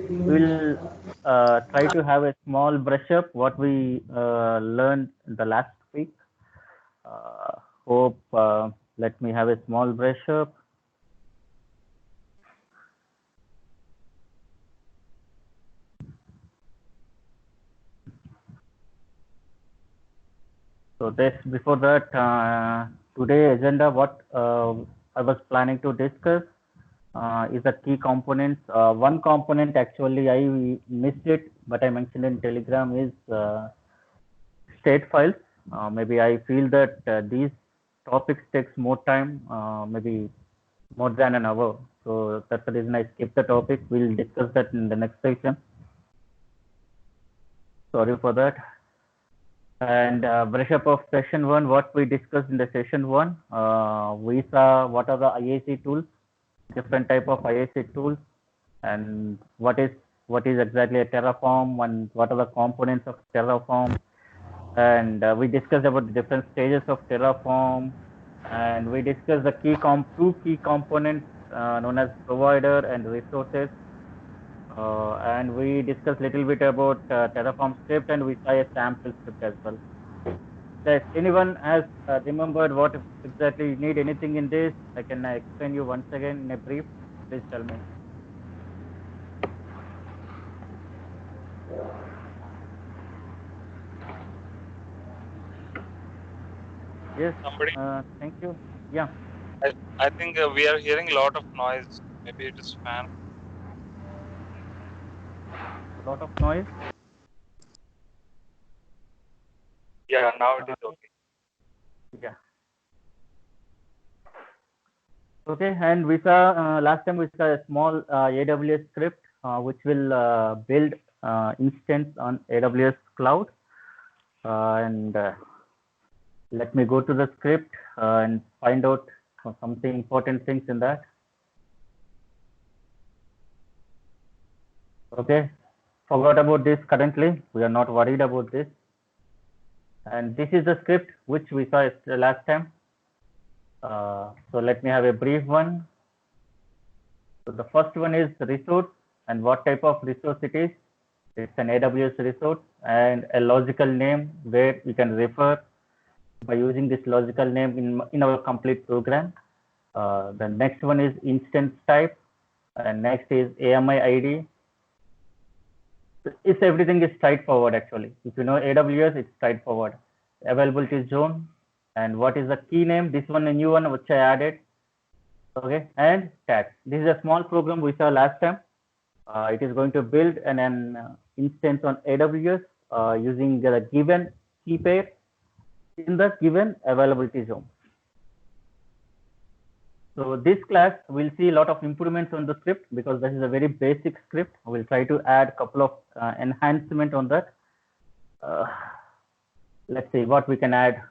We'll try to have a small brush up what we learned the last week. Hope let me have a small brush up. So this before that today agenda what I was planning to discuss is the key components. One component actually I missed it, but I mentioned in Telegram is state files. Maybe I feel that these topics takes more time, maybe more than an hour. So that's the reason I skipped the topic. We'll discuss that in the next session. Sorry for that. And brush up of session one, what we discussed in the session one. We saw what are the IAC tools, different type of IAC tools, and what is exactly a Terraform and what are the components of Terraform. And we discussed about the different stages of Terraform, and we discussed the two key components known as provider and resources. And we discussed a little bit about Terraform script, and we saw a sample script as well. If anyone has remembered what exactly you need anything in this, I can explain you once again in a brief. Please tell me. Yes. Somebody. Thank you. Yeah. I think we are hearing a lot of noise. Maybe it is fan. A lot of noise. Yeah, now it is okay. Yeah. Okay, and we saw last time we saw a small AWS script which will build instance on AWS cloud. And let me go to the script and find out something important things in that. Okay, forgot about this currently. We are not worried about this. And this is the script which we saw last time. So let me have a brief one. So the first one is resource and what type of resource it is. It's an AWS resource and a logical name where we can refer by using this logical name in our complete program. The next one is instance type, and next is AMI ID. It's everything is straightforward actually. If you know AWS, it's straightforward. Availability zone, and what is the key name? This one a new one which I added. Okay, and tags. This is a small program we saw last time. It is going to build an instance on AWS using the given key pair in the given availability zone. So this class we'll see a lot of improvements on the script because this is a very basic script. We'll try to add a couple of enhancement on that. Let's see what we can add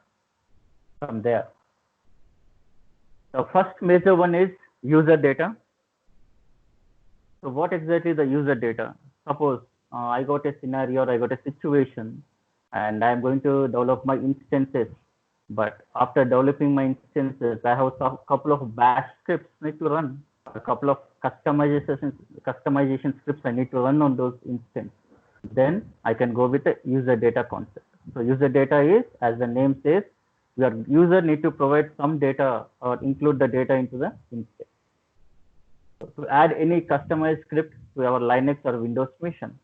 from there. The first major one is user data. So what exactly is the user data? Suppose I got a scenario or I got a situation and I'm going to develop my instances. But after developing my instances, I have a couple of bash scripts need to run, a couple of customization scripts I need to run on those instances. Then I can go with the user data concept. So user data is, as the name says, your user need to provide some data or include the data into the instance. So to add any customized script to our Linux or Windows machine.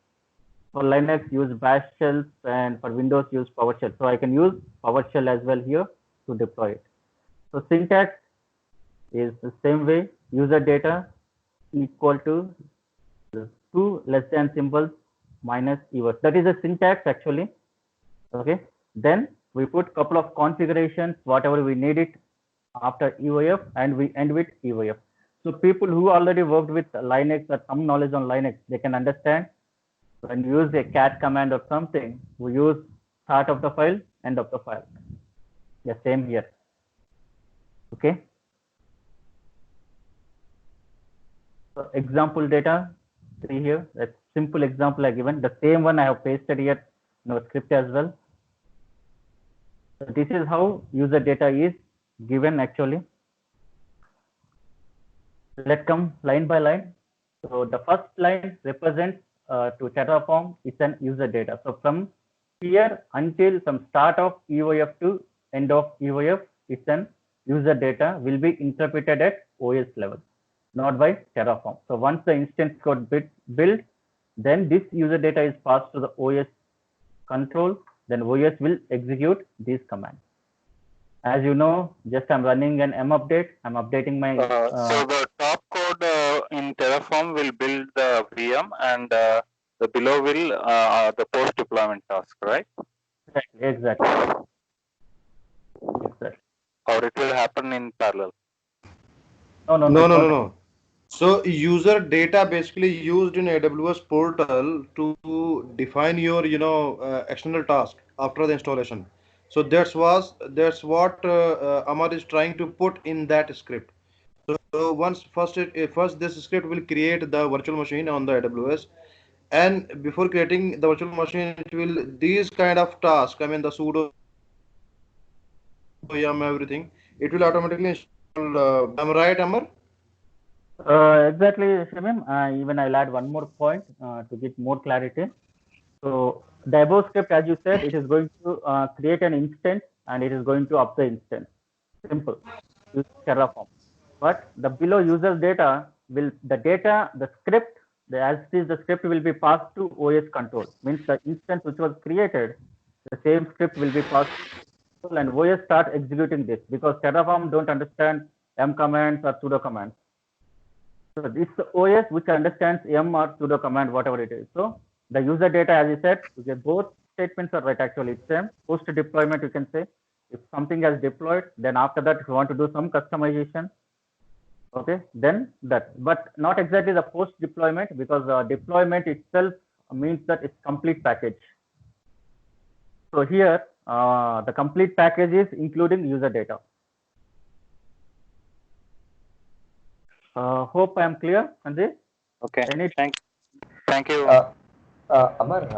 For Linux, use bash shells, and for Windows, use PowerShell. So I can use PowerShell as well here to deploy it. So syntax is the same way. User data equal to two less than symbols minus EOS. That is the syntax actually. Okay. Then we put couple of configurations, whatever we need it after EOF, and we end with EOF. So people who already worked with Linux or some knowledge on Linux, they can understand when you use a cat command or something, we use start of the file, end of the file. The same here. Okay. So example data, see here, that simple example I given. The same one I have pasted here in our script as well. So this is how user data is given actually. Let's come line by line. So the first line represents to Terraform is an user data. So from here until from start of EOF to end of EOF, it's an user data will be interpreted at OS level, not by Terraform. So once the instance got built, then this user data is passed to the OS control, then OS will execute these commands. As you know, just I'm running an M update. I'm updating my. So the top code in Terraform will build the VM, and the below will the post deployment task, right? Exactly. Or it will happen in parallel. No. So user data basically used in AWS portal to define your external task after the installation. So that's what Amar is trying to put in that script. So first this script will create the virtual machine on the AWS, and before creating the virtual machine, it will these kind of tasks. I mean the sudo yum everything. It will automatically install. Am I right, Amar? Exactly, Shamim. Even I'll add one more point to get more clarity. So the above script, as you said, it is going to create an instance and it is going to up the instance. Simple. Use Terraform. But the below user data will the script, as it is the script will be passed to OS control. Means the instance which was created, the same script will be passed to and OS start executing this because Terraform don't understand M commands or sudo commands. So this OS which understands M or sudo command, whatever it is. So the user data, as you said, both statements are right actually. It's same. Post deployment, you can say. If something has deployed, then after that, if you want to do some customization, okay, then that. But not exactly the post deployment because deployment itself means that it's complete package. So here, the complete package is including user data. Hope I am clear, Sanjay. Okay. Thank you. Amar,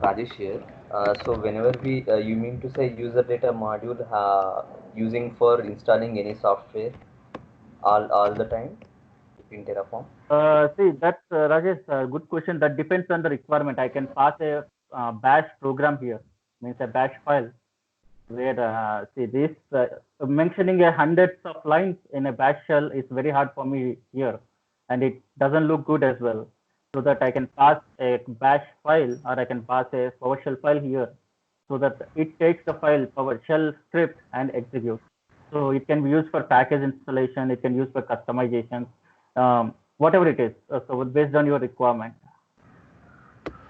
Rajesh here. So whenever you mean to say user data module using for installing any software all the time in Terraform? See, that's Rajesh, good question. That depends on the requirement. I can pass a bash program here, means a bash file, where see this mentioning a hundreds of lines in a bash shell is very hard for me here, and it doesn't look good as well. So that I can pass a bash file or I can pass a PowerShell file here, so that it takes the file PowerShell script and executes. So it can be used for package installation. It can be used for customization, whatever it is. So based on your requirement.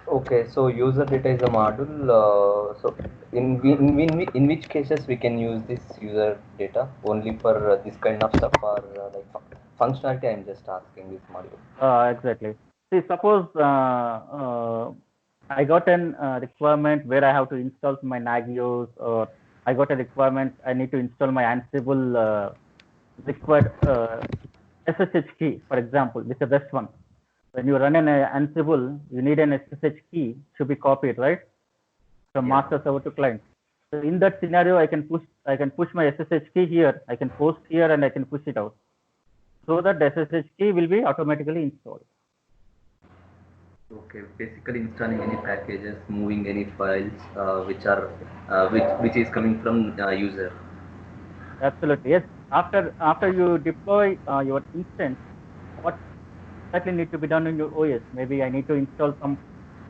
Okay, so user data is a module. So in which cases we can use this user data only for this kind of stuff or like functionality? I'm just asking this module. Exactly. See, suppose I got an requirement where I have to install my Nagios, or I got a requirement I need to install my Ansible required SSH key, for example. This is the best one. When you run an Ansible, you need an SSH key to be copied, right? From master server to client. So in that scenario, I can push my SSH key here. I can post here and I can push it out, so that the SSH key will be automatically installed. Okay, basically installing any packages, moving any files, which is coming from user. Absolutely, yes. After you deploy your instance, what exactly need to be done in your OS? Maybe I need to install some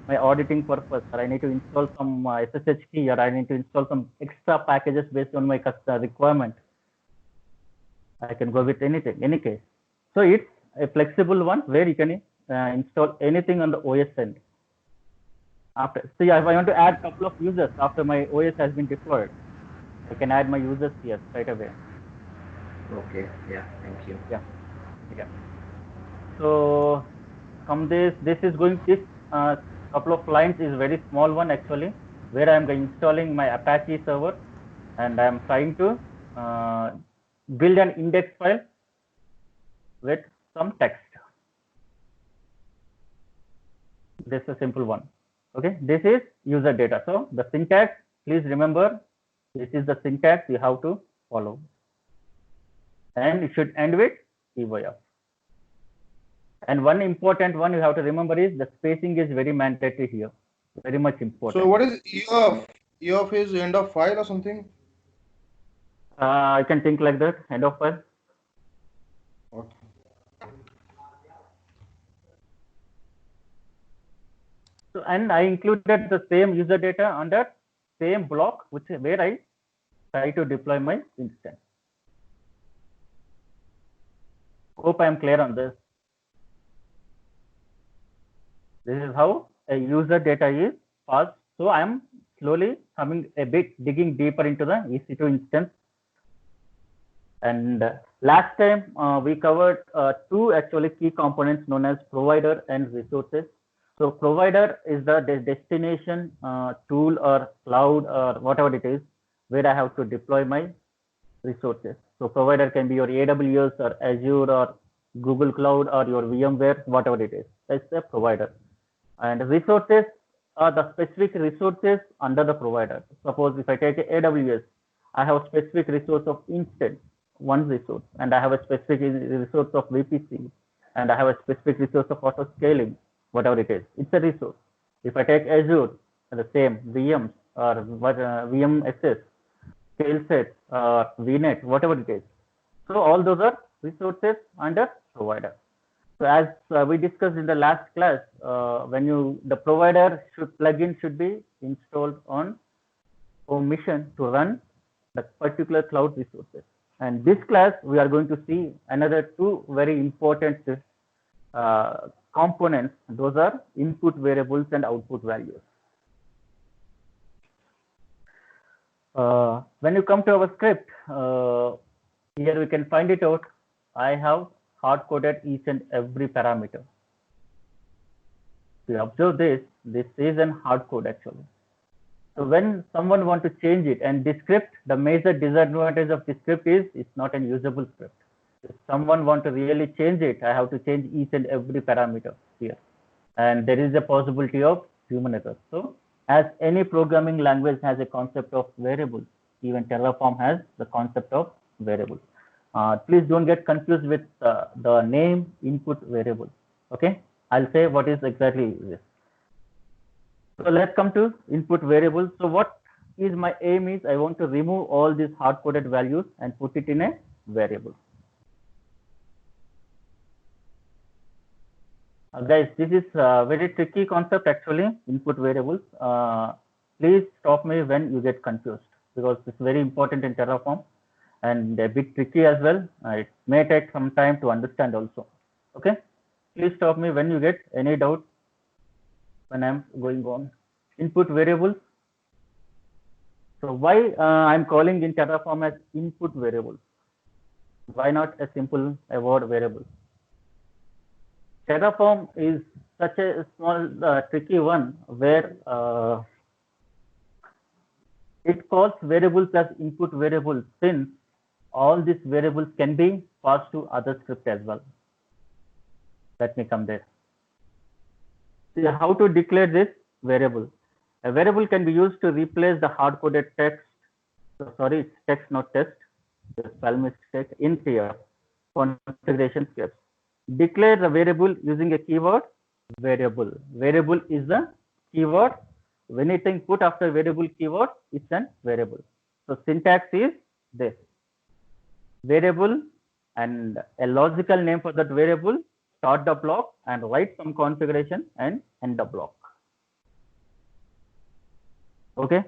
my auditing purpose, or I need to install some SSH key, or I need to install some extra packages based on my customer requirement. I can go with anything, any case. So it's a flexible one where you can install anything on the OS end. After, so yeah, if I want to add a couple of users after my OS has been deployed, I can add my users here right away. Okay, yeah, thank you. Yeah. So from this is going, this couple of lines is very small one actually, where I am installing my Apache server and I am trying to build an index file with some text. This is a simple one. Okay, this is user data. So the syntax, please remember, this is the syntax you have to follow, and it should end with EOF. And one important one you have to remember is the spacing is very mandatory here, very much important. So what is EOF? EOF is end of file or something? I can think like that, end of file. Okay. So, and I included the same user data under same block, which where I try to deploy my instance. Hope I am clear on this. This is how a user data is passed. So I am slowly coming a bit, digging deeper into the EC2 instance. And last time we covered two actually key components known as provider and resources. So provider is the destination tool or cloud or whatever it is, where I have to deploy my resources. So provider can be your AWS or Azure or Google Cloud or your VMware, whatever it is. That's the provider. And resources are the specific resources under the provider. Suppose if I take AWS, I have a specific resource of instance, one resource, and I have a specific resource of VPC, and I have a specific resource of auto scaling, whatever it is. It's a resource. If I take Azure, the same VMs or VMSS, ScaleSet, VNet, whatever it is. So all those are resources under provider. So as we discussed in the last class, the provider plugin should be installed on home machine to run the particular cloud resources. And this class, we are going to see another two very important components. Those are input variables and output values. When you come to our script, here we can find it out. I have hard-coded each and every parameter. If you observe this is an hard code actually. So when someone wants to change it, and this script, the major disadvantage of this script is it's not a usable script. If someone wants to really change it, I have to change each and every parameter here. And there is a possibility of human error. So as any programming language has a concept of variables, even Terraform has the concept of variables. Please don't get confused with the name input variable. Okay, I'll say what is exactly this. So let's come to input variables. So what is my aim is I want to remove all these hard-coded values and put it in a variable. Guys, this is a very tricky concept actually, input variables. Please stop me when you get confused because it's very important in Terraform and a bit tricky as well. It may take some time to understand also. Okay, please stop me when you get any doubt when I'm going on. Input variables. So why I'm calling in Terraform as input variables? Why not a simple word variable? Terraform is such a small tricky one where it calls variables as input variables since all these variables can be passed to other scripts as well. Let me come there. See how to declare this variable. A variable can be used to replace the hard-coded text. So sorry, it's text, not test. The spell mistake in here. Configuration scripts. Declare the variable using a keyword variable. Variable is the keyword. When anything put after variable keyword, it's an variable. So syntax is this. Variable and a logical name for that variable, start the block and write some configuration and end the block. Okay.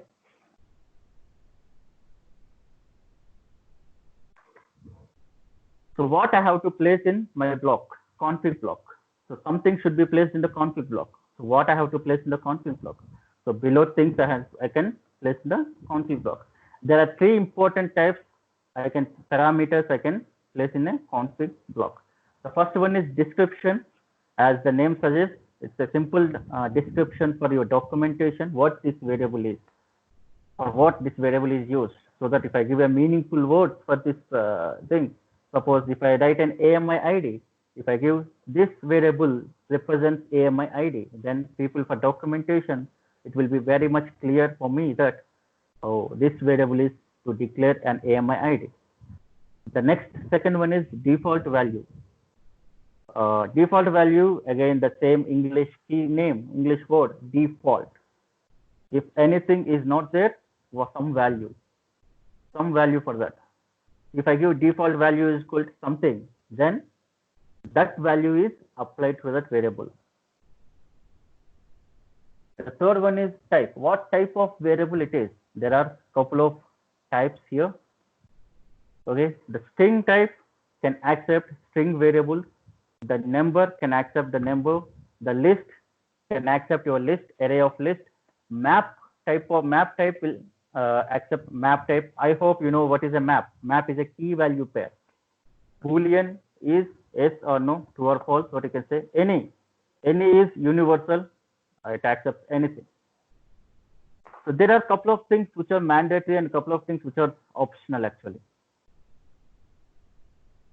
So what I have to place in my block, config block. So something should be placed in the config block. So what I have to place in the config block. So below things I can place in the config block. There are three important types parameters I can place in a config block. The first one is description. As the name suggests, it's a simple description for your documentation, what this variable is or what this variable is used. So that if I give a meaningful word for this thing, suppose if I write an AMI ID, if I give this variable represents AMI ID, then people for documentation, it will be very much clear for me that, oh, this variable is to declare an AMI ID. The second one is default value. Default value, again the same English key name, English word, default. If anything is not there, some value for that. If I give default value is equal to something, then that value is applied to that variable. The third one is type. What type of variable it is? There are couple of types here. Okay, the string type can accept string variables. The number can accept the number. The list can accept your list, array of list. Map type will accept map type. I hope you know what is a map. Map is a key value pair. Boolean is yes or no, true or false. What you can say. Any is universal. It accepts anything. So there are a couple of things which are mandatory and a couple of things which are optional actually.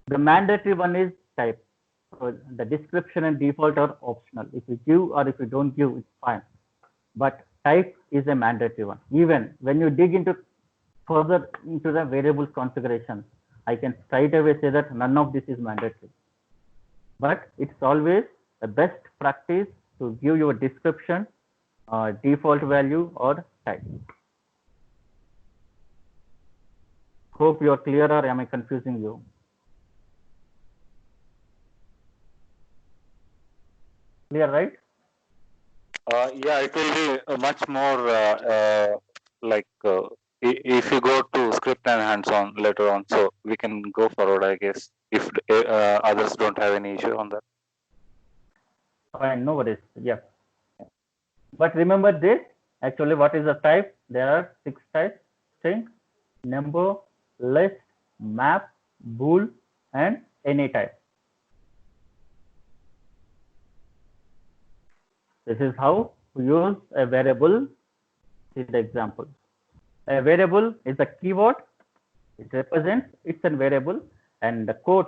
The mandatory one is type. So the description and default are optional. If you give or if you don't give, it's fine. But type is a mandatory one. Even when you dig into further into the variables configuration, I can straight away say that none of this is mandatory. But it's always the best practice to give your description, default value or type. Hope you are clear, or am I confusing you? Clear, right? Yeah, it will be much more like if you go to script and hands-on later on, so we can go forward, I guess, if others don't have any issue on that. Fine, no worries. Yeah. But remember this, actually what is the type? There are 6 types: string, number, list, map, bool, and any type. This is how we use a variable. See the example. A variable is a keyword. It represents it's a variable, and the code,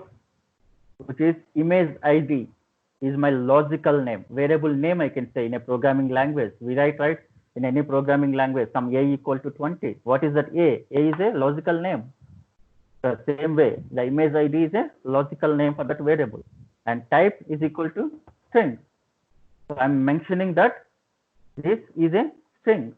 which is image ID, is my logical name. Variable name, I can say in a programming language. We write, right? In any programming language, some a equal to 20. What is that a? A is a logical name. The same way, the image ID is a logical name for that variable, and type is equal to string. So I'm mentioning that this is a string,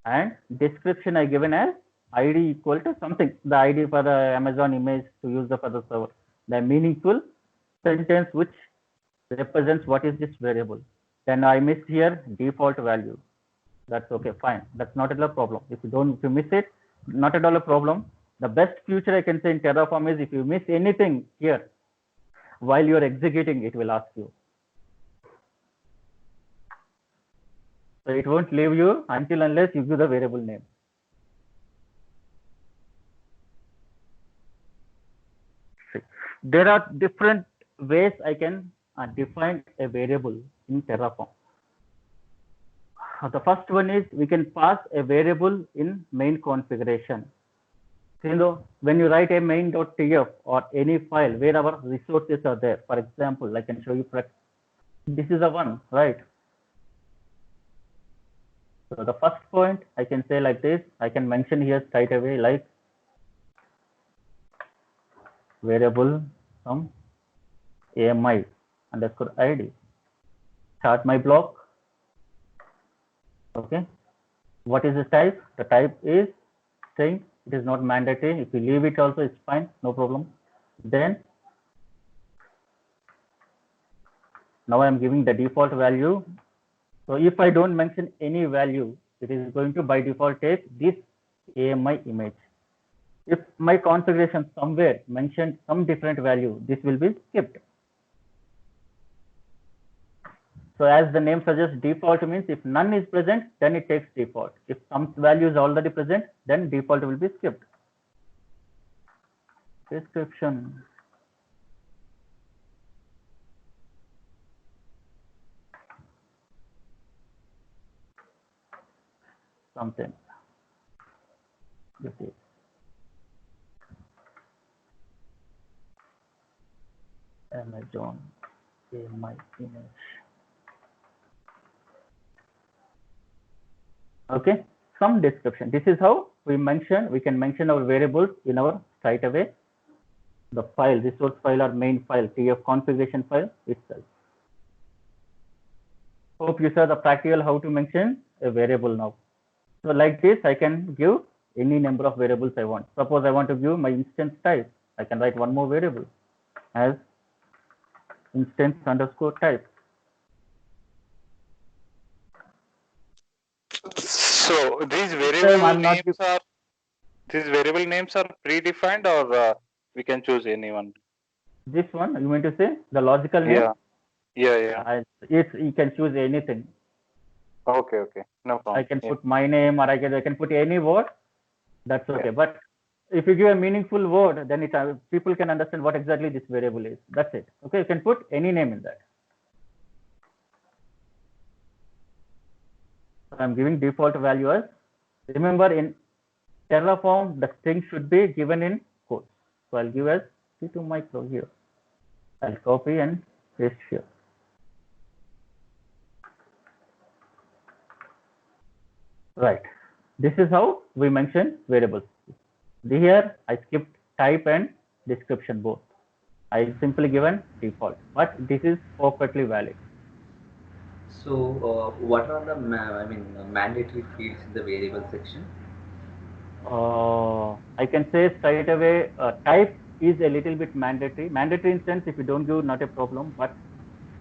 and description I given as ID equal to something, the ID for the Amazon image to use for the server, the meaningful sentence which represents what is this variable. Then I missed here default value. That's okay, fine. That's not at all a problem. If you miss it, not at all a problem. The best feature I can say in Terraform is if you miss anything here while you're executing, it will ask you. So it won't leave you until unless you give the variable name. There are different ways I can define a variable in Terraform. The first one is we can pass a variable in main configuration. So, you know, when you write a main.tf or any file where our resources are there, for example, I can show you. This is the one, right? So the first point I can say like this, I can mention here straight away like variable some AMI underscore ID. Start my block. Okay. What is the type? The type is string. It is not mandatory. If you leave it also, it's fine, no problem. Then now I am giving the default value. So if I don't mention any value, it is going to by default take this AMI image. If my configuration somewhere mentioned some different value, this will be skipped. So as the name suggests, default means if none is present, then it takes default. If some value is already present, then default will be skipped. Description. Something. This is. Amazon AMI image. Okay, some description. This is how we can mention our variables in our straight away. the file, resource file or main file, TF configuration file itself. Hope you saw the practical how to mention a variable now. So like this, I can give any number of variables I want. Suppose I want to give my instance type. I can write one more variable as instance underscore type. So these variable names are predefined, or we can choose anyone. This one, you mean to say the logical name? Yeah. You can choose anything. Okay, no problem. I can put my name, or I can put any word. That's okay. But if you give a meaningful word, then people can understand what exactly this variable is. That's it. Okay, you can put any name in that. So I'm giving default value as, remember in Terraform, the string should be given in quotes. So I'll give as T2 micro here. I'll copy and paste here. Right. This is how we mention variables. Here I skipped type and description both. I simply given default, but this is perfectly valid. So what are the mandatory fields in the variable section? I can say straight away, type is a little bit mandatory. Mandatory in sense, if you don't give, not a problem. But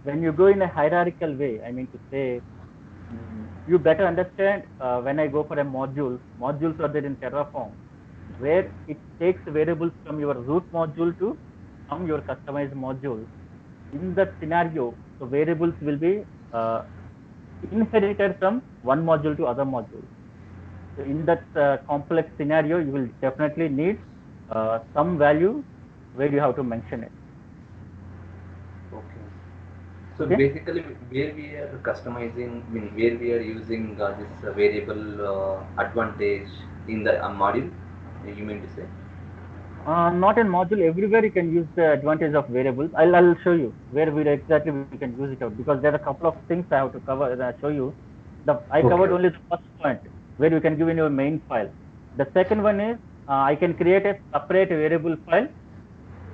when you go in a hierarchical way, I mean to say, you better understand when I go for a module, modules are there in Terraform, where it takes variables from your root module to some your customized module. In that scenario, the variables will be inherited from one module to other module. So in that complex scenario, you will definitely need some value where you have to mention it. Okay. So basically, where we are customizing, where we are using this variable advantage in the module, you mean to say? Not in module. Everywhere you can use the advantage of variables. I'll show you where exactly we can use it out, because there are a couple of things I have to cover and I'll show you. I covered only the first point where you can give in your main file. The second one is I can create a separate variable file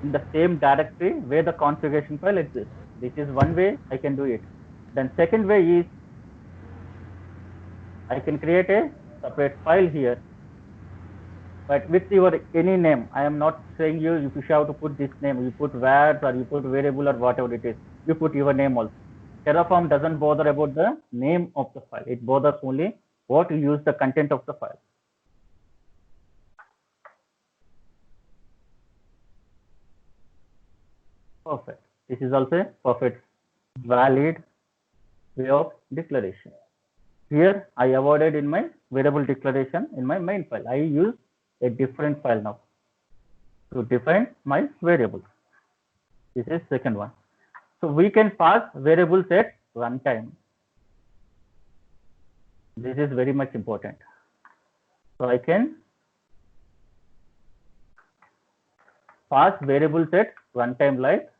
in the same directory where the configuration file exists. This is one way I can do it. Then second way is I can create a separate file here, but with your any name. I am not saying you if you have to put this name, you put var or you put variable or whatever it is, you put your name also. Terraform doesn't bother about the name of the file. It bothers only what you use the content of the file. Perfect. This is also a perfect valid way of declaration. Here I avoided in my variable declaration in my main file. I use a different file now to define my variables. This is second one. So we can pass variables at runtime. This is very much important. So I can pass variables at runtime like.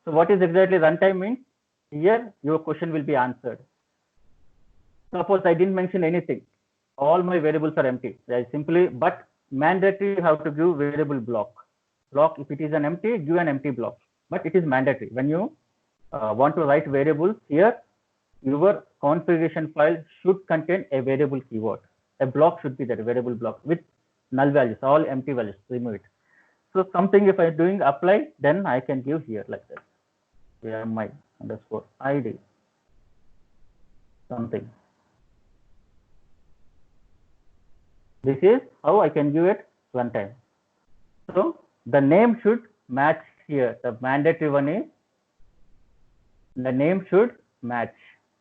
So what is exactly runtime means? Here your question will be answered. Suppose I didn't mention anything. All my variables are empty. I simply, but mandatory you have to give variable block. Block, if it is an empty, give an empty block. But it is mandatory. When you want to write variables here, your configuration file should contain a variable keyword. A block should be there, a variable block with null values, all empty values, remove it. So something if I'm doing apply, then I can give here like this. My underscore ID, something. This is how I can give it runtime. So the name should match here. The mandatory one is the name should match.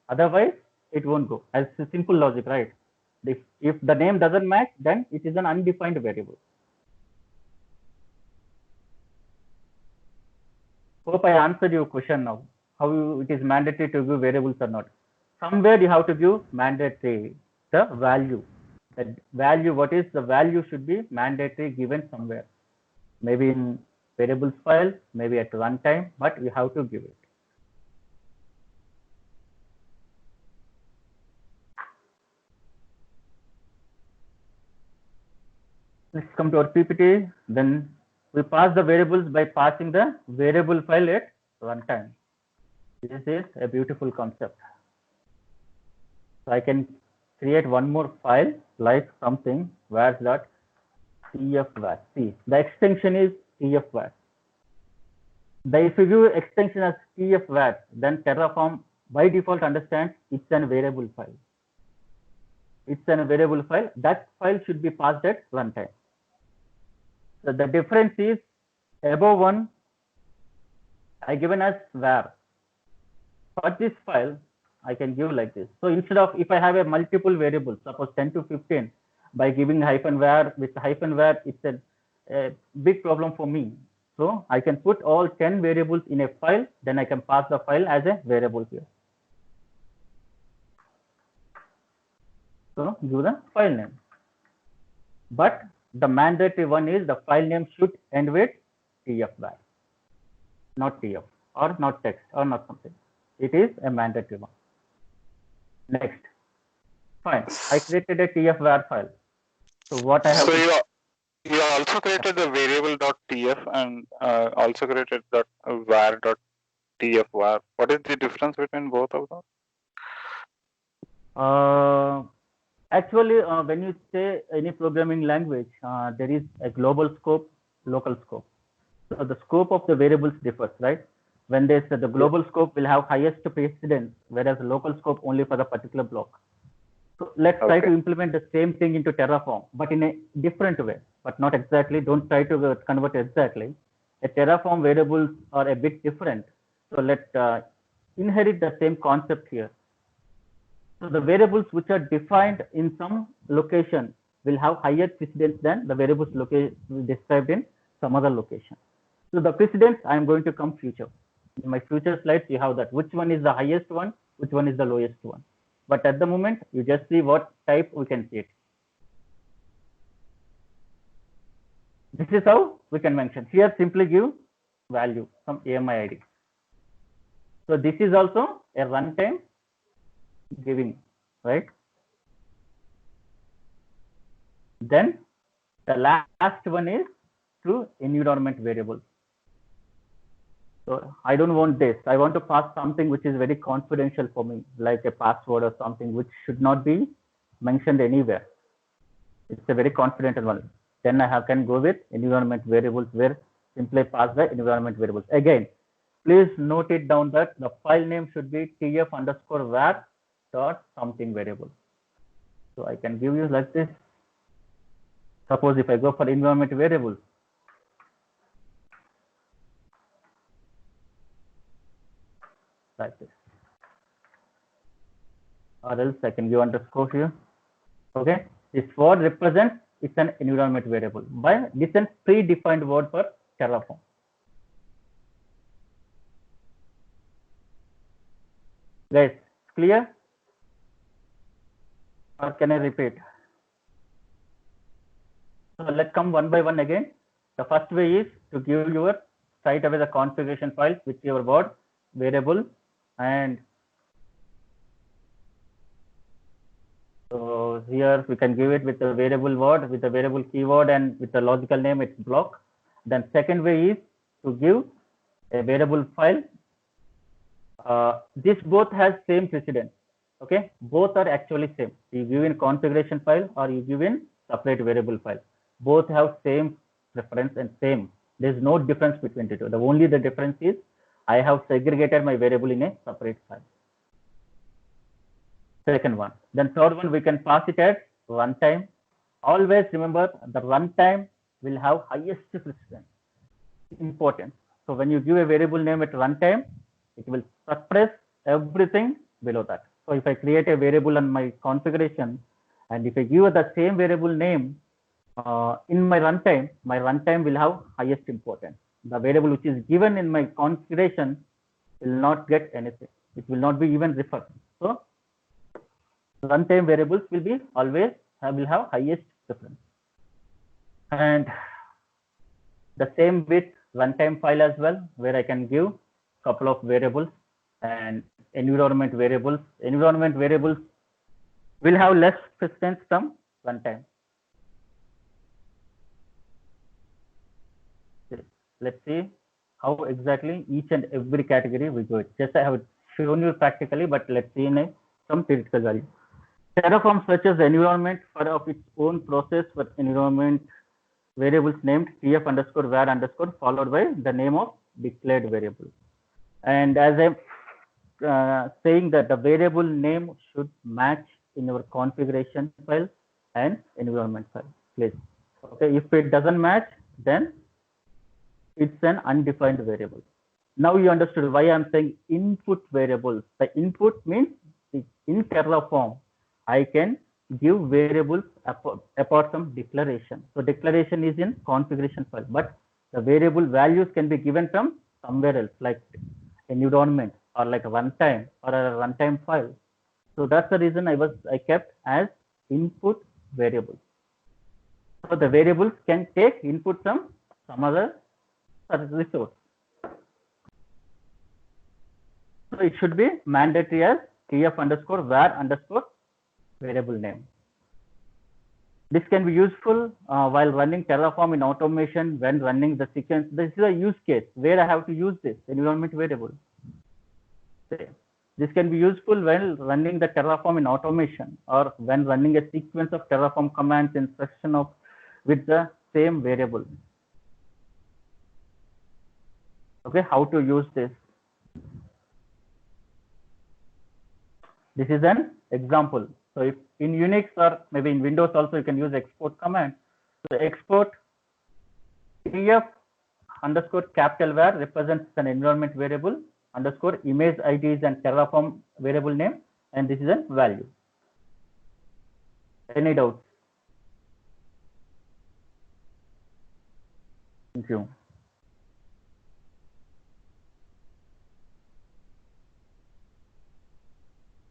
Otherwise, it won't go. As a simple logic, right? If the name doesn't match, then it is an undefined variable. Hope I answered your question now. How it is mandatory to give variables or not. Somewhere you have to give mandatory the value. The value, what is the value should be mandatory given somewhere. Maybe in variables file, maybe at runtime, but you have to give it. Let's come to our PPT. Then we pass the variables by passing the variable file at runtime. This is a beautiful concept. So I can create one more file like something var.tfvar. See, the extension is tfvar. If you give extension as tfvar, then Terraform by default understands it's a variable file. It's a variable file. That file should be passed at runtime. So the difference is above one, I given as var. For this file, I can give like this. So instead of, if I have a multiple variables, suppose 10 to 15, by giving -var with -var, it's a big problem for me. So I can put all 10 variables in a file, then I can pass the file as a variable here. So give the file name. But the mandatory one is the file name should end with tfvar, not tf or not text or not something. It is a mandatory one. Next, fine. I created a tfvar file. So what I have. So you also created the variable.tf and also created that var.tfvar. What is the difference between both of them? Actually, when you say any programming language, there is a global scope, local scope. So the scope of the variables differs, right? When they say the global scope will have highest precedence, whereas the local scope only for the particular block. So let's try to implement the same thing into Terraform, but in a different way, but not exactly. Don't try to convert exactly. A Terraform variables are a bit different. So let's inherit the same concept here. So the variables which are defined in some location will have higher precedence than the variables described in some other location. So the precedence I am going to come future. In my future slides, you have that. Which one is the highest one? Which one is the lowest one? But at the moment, you just see what type we can see it. This is how we can mention. Here, simply give value, some AMI ID. So this is also a runtime giving, right? Then the last one is to environment variable. So I don't want this. I want to pass something which is very confidential for me, like a password or something which should not be mentioned anywhere. It's a very confidential one. Then I can go with environment variables, where simply pass the environment variables. Again, please note it down that the file name should be tf_var dot something variable. So I can give you like this. Suppose if I go for environment variables, like this, or else I can give underscore here. Okay, this word represents it's an environment variable. By this is predefined word for Terraform. Guys, clear? Or can I repeat? So let's come one by one again. The first way is to give your straight away the configuration files with your word, variable, and so here we can give it with the variable word, with the variable keyword, and with the logical name, it's block. Then second way is to give a variable file. This both has same precedence. Okay, both are actually same. You give in configuration file or you give in separate variable file. Both have same preference and same. There's no difference between the two. The only the difference is I have segregated my variable in a separate file. Second one. Then third one, we can pass it at runtime. Always remember the runtime will have highest precedence. Important. So when you give a variable name at runtime, it will suppress everything below that. So if I create a variable on my configuration, and if I give the same variable name in my runtime will have highest importance. The variable which is given in my configuration will not get anything. It will not be even referred. So runtime variables will be always will have highest preference. And the same with runtime file as well, where I can give couple of variables and environment variables. Environment variables will have less precedence from runtime. let's see how exactly each and every category we do it. Just I have shown you practically, but let's see in some theoretical value. Terraform searches the environment for of its own process for environment variables named tf underscore var underscore followed by the name of declared variable. And as I'm saying that the variable name should match in your configuration file and environment file, please. Okay, if it doesn't match, then it's an undefined variable. Now you understood why I'm saying input variables. The input means in Terraform, I can give variables apart from declaration. So declaration is in configuration file, but the variable values can be given from somewhere else, like environment or like a runtime or a runtime file. So that's the reason I kept as input variables. So the variables can take input from some other resource. So it should be mandatory as tf underscore var underscore variable name. This can be useful while running Terraform in automation when running the sequence. This is a use case where I have to use this environment variable. This can be useful when running the Terraform in automation or when running a sequence of Terraform commands in section of with the same variable. Okay, how to use this? This is an example. So if in Unix or maybe in Windows also you can use export command. So export tf underscore capital var represents an environment variable underscore image IDs and Terraform variable name, and this is a value. Any doubts? Thank you.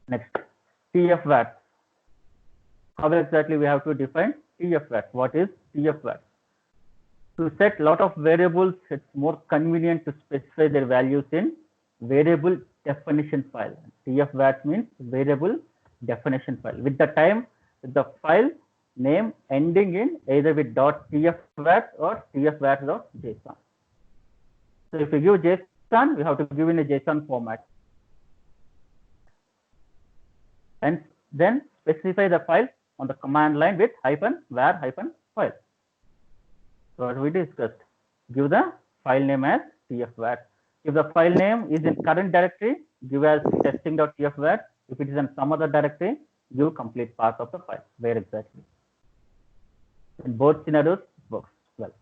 Next, tf-vat. How exactly we have to define tf-vat? What is tf-vat? To set lot of variables, it's more convenient to specify their values in variable definition file. tf-vat means variable definition file. With the time, the file name ending in either with .tf-vat or tf-vat.json. So if you give JSON, we have to give in a JSON format. And then specify the file on the command line with -var-file. So what we discussed, give the file name as tf-vat. If the file name is in current directory, give as testing.tf-vat. If it is in some other directory, give complete path of the file, where exactly. In both scenarios, it works well.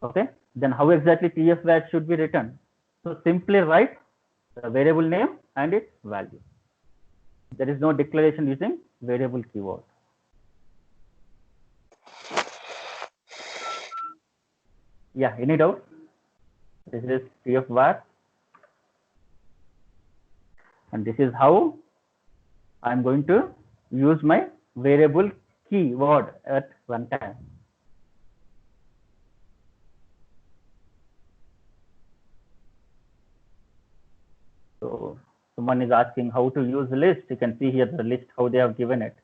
Okay, then how exactly tf-vat should be written? So simply write the variable name and its value. There is no declaration using variable keyword. Yeah, any doubt? This is tf-vat, and this is how I'm going to use my variable keyword at runtime. So someone is asking how to use the list. You can see here the list, how they have given it,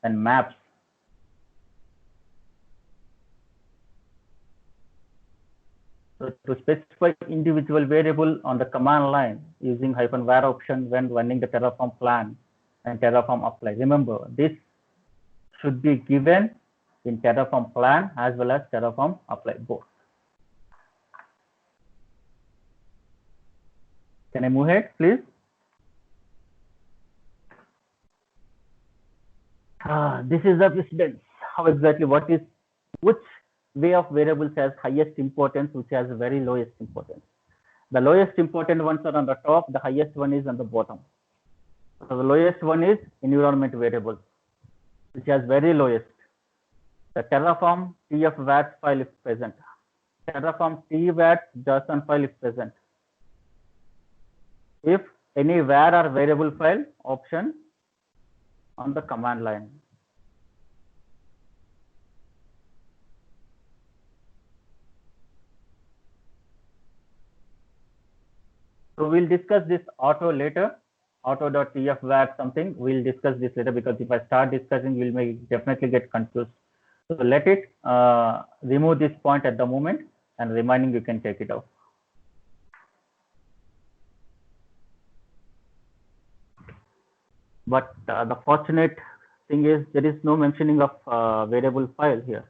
and maps. So to specify individual variable on the command line using -var option when running the Terraform plan and Terraform apply. Remember, this should be given in Terraform plan as well as Terraform apply, both. Can I move ahead, please? This is the precedence. How exactly, which way of variables has highest importance, which has very lowest importance. The lowest important ones are on the top, the highest one is on the bottom. So the lowest one is environment variable, which has very lowest. The Terraform tf-vat file is present. Terraform tvat JSON file is present. If any var or variable file option on the command line. So we'll discuss this auto later, auto.tf-vat something. We'll discuss this later, because if I start discussing, we'll definitely get confused. So let it remove this point at the moment. and remaining you can take it out. But the fortunate thing is there is no mentioning of variable file here.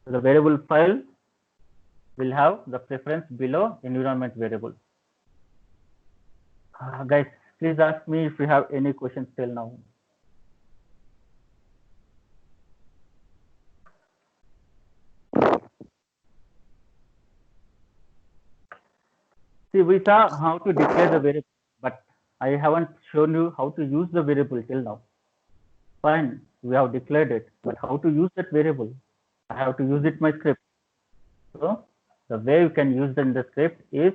So the variable file will have the preference below environment variable. Guys, please ask me if you have any questions till now. See, we saw how to declare the variable, but I haven't shown you how to use the variable till now. Fine, we have declared it, but how to use that variable? I have to use it in my script. So the way you can use it in the script is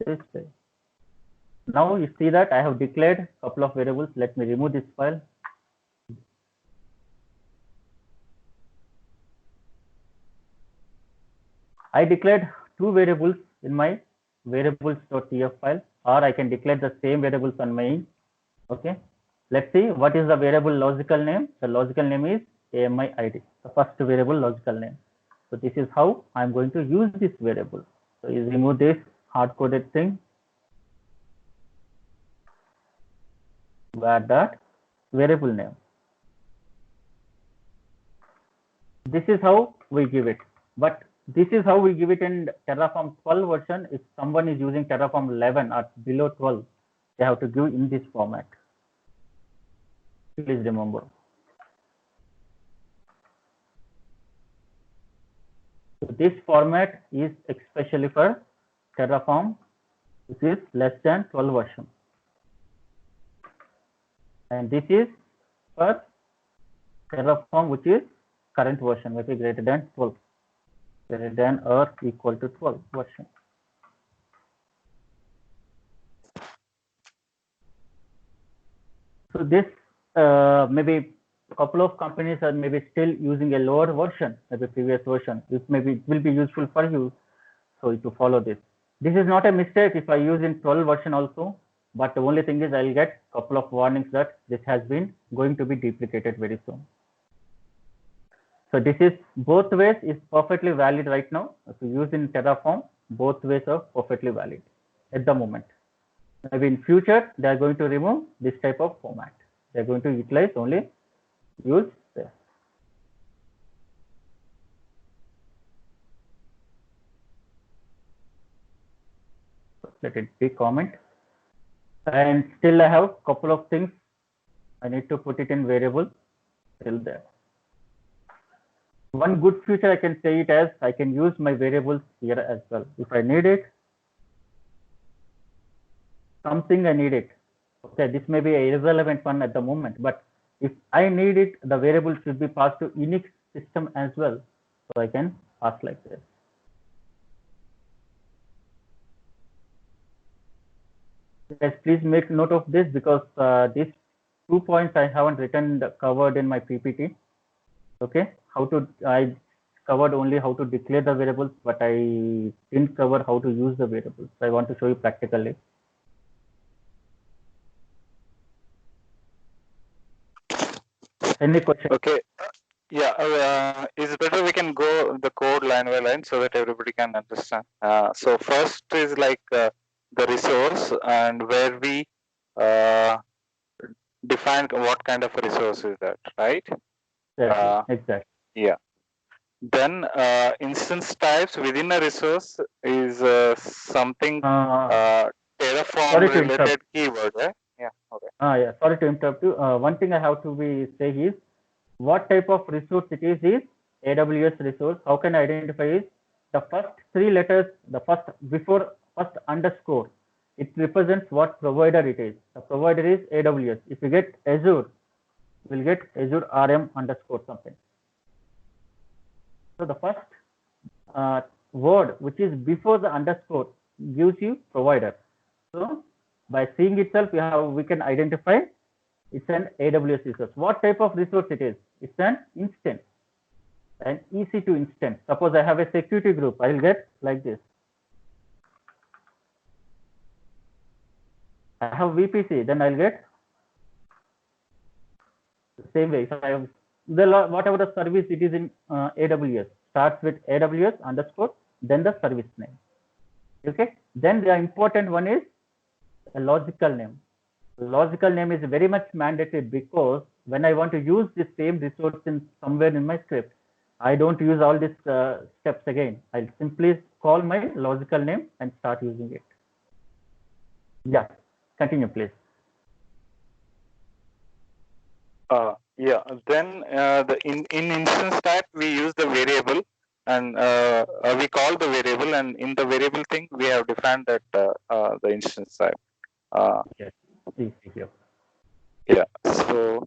this way. Now you see that I have declared a couple of variables. Let me remove this file. I declared two variables in my variables.tf file, or I can declare the same variables on main. Okay, let's see what is the variable logical name. The logical name is AMI ID, the first variable logical name. So this is how I'm going to use this variable. So you remove this hard-coded thing. Add that variable name. This is how we give it, but this is how we give it in Terraform 12 version. If someone is using Terraform 11 or below 12, they have to give in this format. Please remember. So this format is especially for Terraform, which is less than 12 version. And this is for Terraform, which is current version, maybe greater than 12, greater than or equal to 12 version. So this maybe a couple of companies are maybe still using a lower version, maybe previous version. This maybe it will be useful for you, so to follow this. This is not a mistake if I use in 12 version also, but the only thing is I'll get a couple of warnings that this has been going to be deprecated very soon. So this is both ways is perfectly valid right now. If you use in Terraform, both ways are perfectly valid at the moment. Maybe in future they are going to remove this type of format. They are going to utilize only use this. Let it be comment. And still I have a couple of things I need to put it in variable till there. One good feature I can say it as I can use my variables here as well. If I need it, something I need it. Okay, this may be a irrelevant one at the moment, but if I need it, the variable should be passed to Unix system as well. So I can pass like this. Yes, please make note of this because these 2 points I haven't covered in my PPT. Okay, I covered only how to declare the variables, but I didn't cover how to use the variables. So I want to show you practically. Any question? Okay. Yeah, it's better we can go the code line by line so that everybody can understand. So first is like the resource and where we define what kind of a resource is that, right? Exactly. Yeah. Then instance types within a resource is something Terraform related keyword, right? Yeah. Okay. Yeah. Sorry to interrupt you. One thing I have to say is what type of resource it is AWS resource. How can I identify is the first 3 letters, the first underscore. It represents what provider it is. The provider is AWS. If you get Azure, we'll get Azure RM underscore something. So the first word which is before the underscore gives you provider. So by seeing itself, we can identify it's an AWS resource. What type of resource it is? It's an instance, an EC2 instance. Suppose I have a security group, I'll get like this. I have VPC, then I'll get the same way. If I have whatever the service it is in AWS starts with AWS underscore, then the service name. Okay. Then the important one is a logical name. Logical name is very much mandatory because when I want to use the same resource in somewhere in my script, I don't use all these steps again. I'll simply call my logical name and start using it. Yeah, continue, please. Yeah, then in instance type we use the variable, and we call the variable, and in the variable thing we have defined that the instance type. Yes, please take your. Yeah, so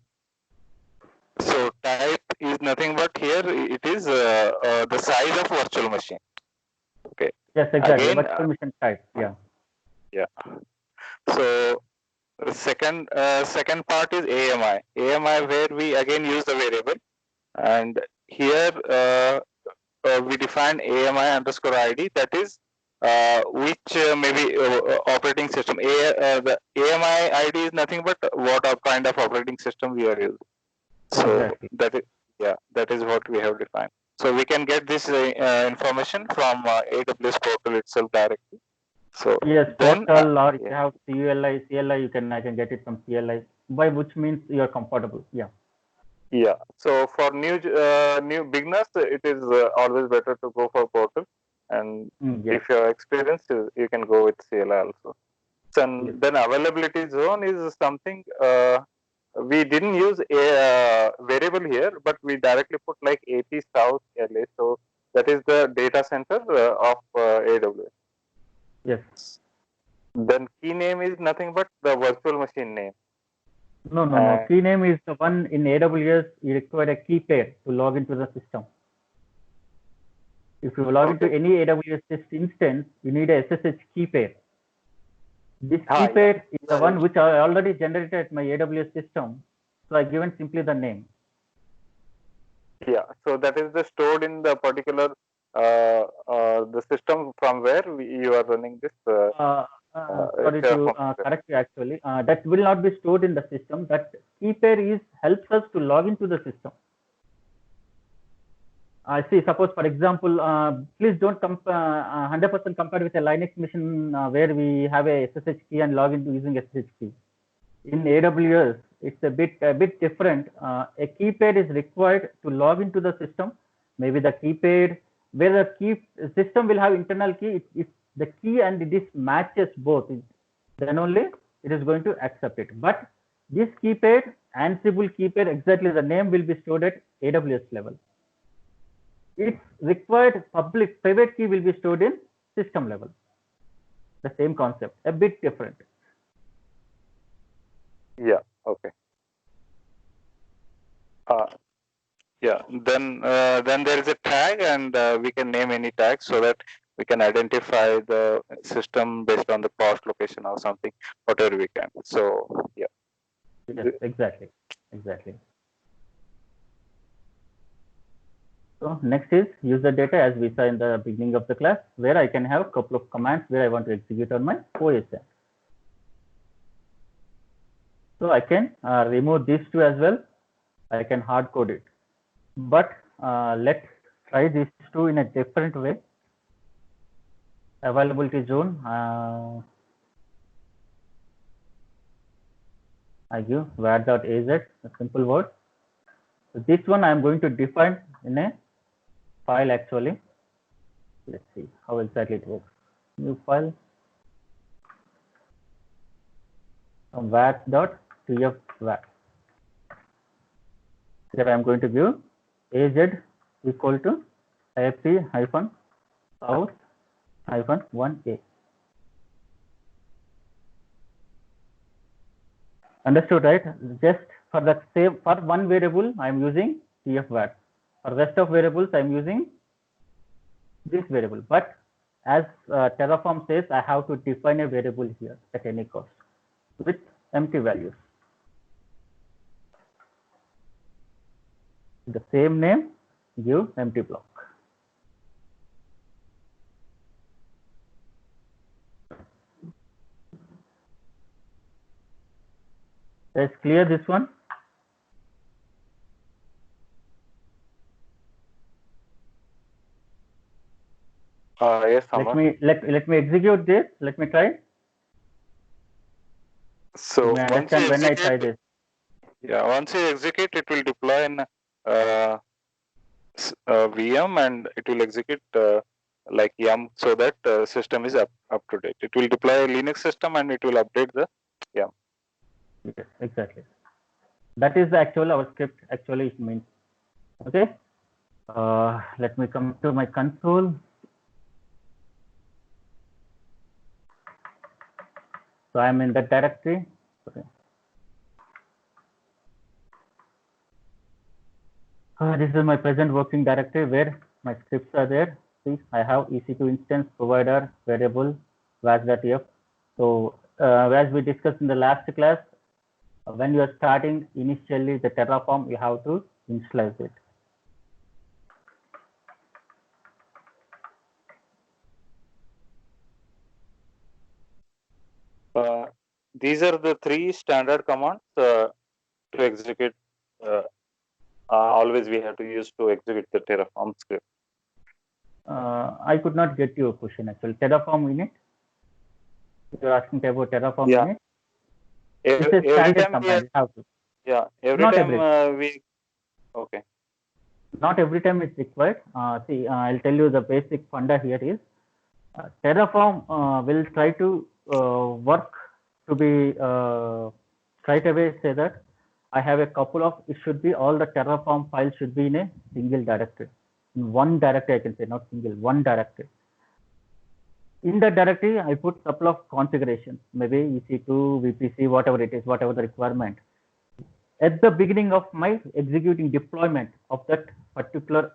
type is nothing but here it is the size of virtual machine. Okay. Yes, exactly. Again, Virtual machine type. Yeah. Yeah. So the second part is AMI. AMI where we again use the variable, and here we define AMI underscore ID, that is which maybe operating system. The AMI ID is nothing but what kind of operating system we are using. So Exactly. that is what we have defined. So we can get this information from AWS portal itself directly. So Yes, then portal, or if you have CLI, I can get it from CLI, by which means you are comfortable. Yeah. Yeah. So for new beginners, it is always better to go for portal, and Yes. if you're experienced, you can go with CLI also. So Yes. then availability zone is something we didn't use a variable here, but we directly put like AP South LA. So that is the data center of AWS. Yes. Then key name is nothing but the virtual machine name. No. Key name is the one in AWS. You require a key pair to log into the system. If you log into any AWS instance, you need a SSH key pair. This key pair is the one which I already generated my AWS system. So I given simply the name. Yeah, so that is the stored in the particular the system from where you are running this. Sorry to correct you actually. That will not be stored in the system. That key pair helps us to log into the system. See, suppose for example, please don't 100% compare with a Linux machine where we have a SSH key and log into using SSH key. In AWS, it's a bit different. A key pair is required to log into the system. Maybe the key pair where the key system will have internal key. If the key and this matches both, then only it is going to accept it. But this key pair, Ansible key pair, exactly the name will be stored at AWS level. Its required private key will be stored in system level. The same concept, a bit different. Yeah. Okay. Yeah. Then there is a tag, and we can name any tag so that we can identify the system based on the past location or something, whatever we can. So yeah. Yes, exactly. So next is user data, as we saw in the beginning of the class, where I can have a couple of commands where I want to execute on my OSM. So I can remove these two as well. I can hard code it. But let's try these two in a different way. Availability zone. I give var.az, a simple word. So this one I am going to define in a file actually. Let's see how exactly it works. New file. var.tfvar. Here I am going to give az equal to ip-south-1a. Understood, right? Just for the same, for one variable I am using tfvar. For rest of variables I am using this variable. But as Terraform says, I have to define a variable here at any cost with empty values. The same name, give empty block. Let's clear this one. Yes, Let Amar. me execute this. Let me try. So You may once you understand when I try execute, this. once you execute, it will deploy in VM and it will execute like yum, so that system is up to date. It will deploy a Linux system and it will update the yum. Yes, exactly. That is the actual our script actually means. Okay. Let me come to my console. So I am in that directory. Okay. This is my present working directory where my scripts are there. See, I have EC2 instance, provider, variable, was.f. So as we discussed in the last class, when you are starting initially the Terraform, you have to initialize it. These are the 3 standard commands to execute. Always we have to use to execute the Terraform script. I could not get your question actually. Terraform init. You're asking about Terraform Yeah. init. Every standard time command. You have to. Yeah. Every Not time every. we. Okay. Not every time it's required. See, I'll tell you the basic funda here is Terraform will try to work to be straight away say that I have a couple of, it should be all the Terraform files should be in a single directory. In one directory, I can say, not single, one directory. In that directory, I put couple of configurations, maybe EC2, VPC, whatever it is, whatever the requirement. At the beginning of my executing deployment of that particular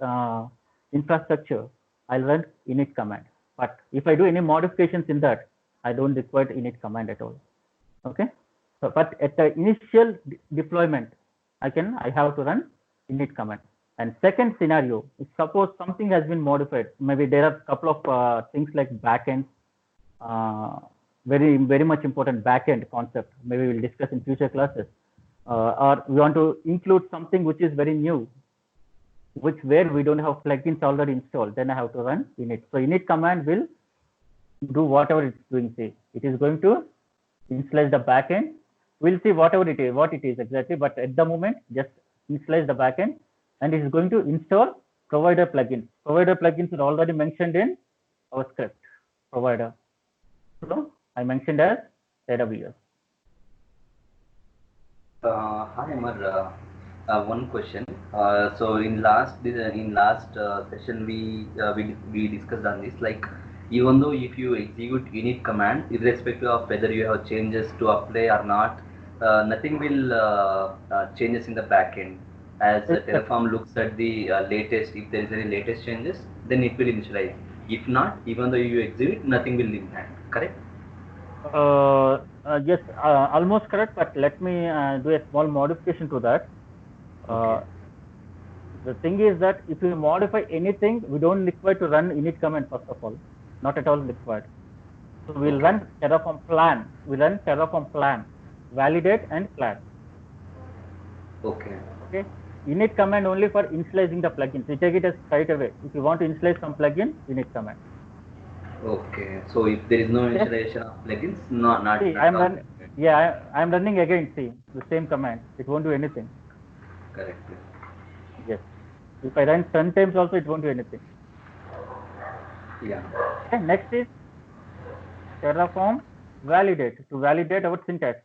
infrastructure, I'll run init command. But if I do any modifications in that, I don't require init command at all. Okay. So, but at the initial deployment, I have to run init command. And second scenario, if suppose something has been modified, maybe there are a couple of things like backend, very much important backend concept. Maybe we'll discuss in future classes. Or we want to include something which is very new, where we don't have plugins already installed, then I have to run init. So init command will do whatever it's doing. Say it is going to initialize the backend. We'll see whatever it is, what it is exactly. But at the moment, just initialize the backend, and it is going to install provider plugins. Provider plugins are already mentioned in our script. Provider. So I mentioned as AWS. Hi Amar, one question. So in last session we discussed on this, like even though if you execute init command, irrespective of whether you have changes to apply or not, nothing will changes in the backend. As Terraform looks at the latest, if there is any latest changes, then it will initialize. If not, even though you execute, nothing will impact. Correct? Yes, almost correct, but let me do a small modification to that. Okay. The thing is that if you modify anything, we don't require to run init command first of all, not at all required. So we'll run Terraform plan. We run Terraform plan, validate and plan. Okay. Okay. Init command only for initializing the plugins. We take it as straight away. If you want to initialize some plugin, init command. Okay, so if there is no initialization of plugins, not see, I'm running again. See the same command. It won't do anything. Correct. Yes. If I run 10 times also, it won't do anything. Yeah. Okay. Next is Terraform validate. To validate our syntax.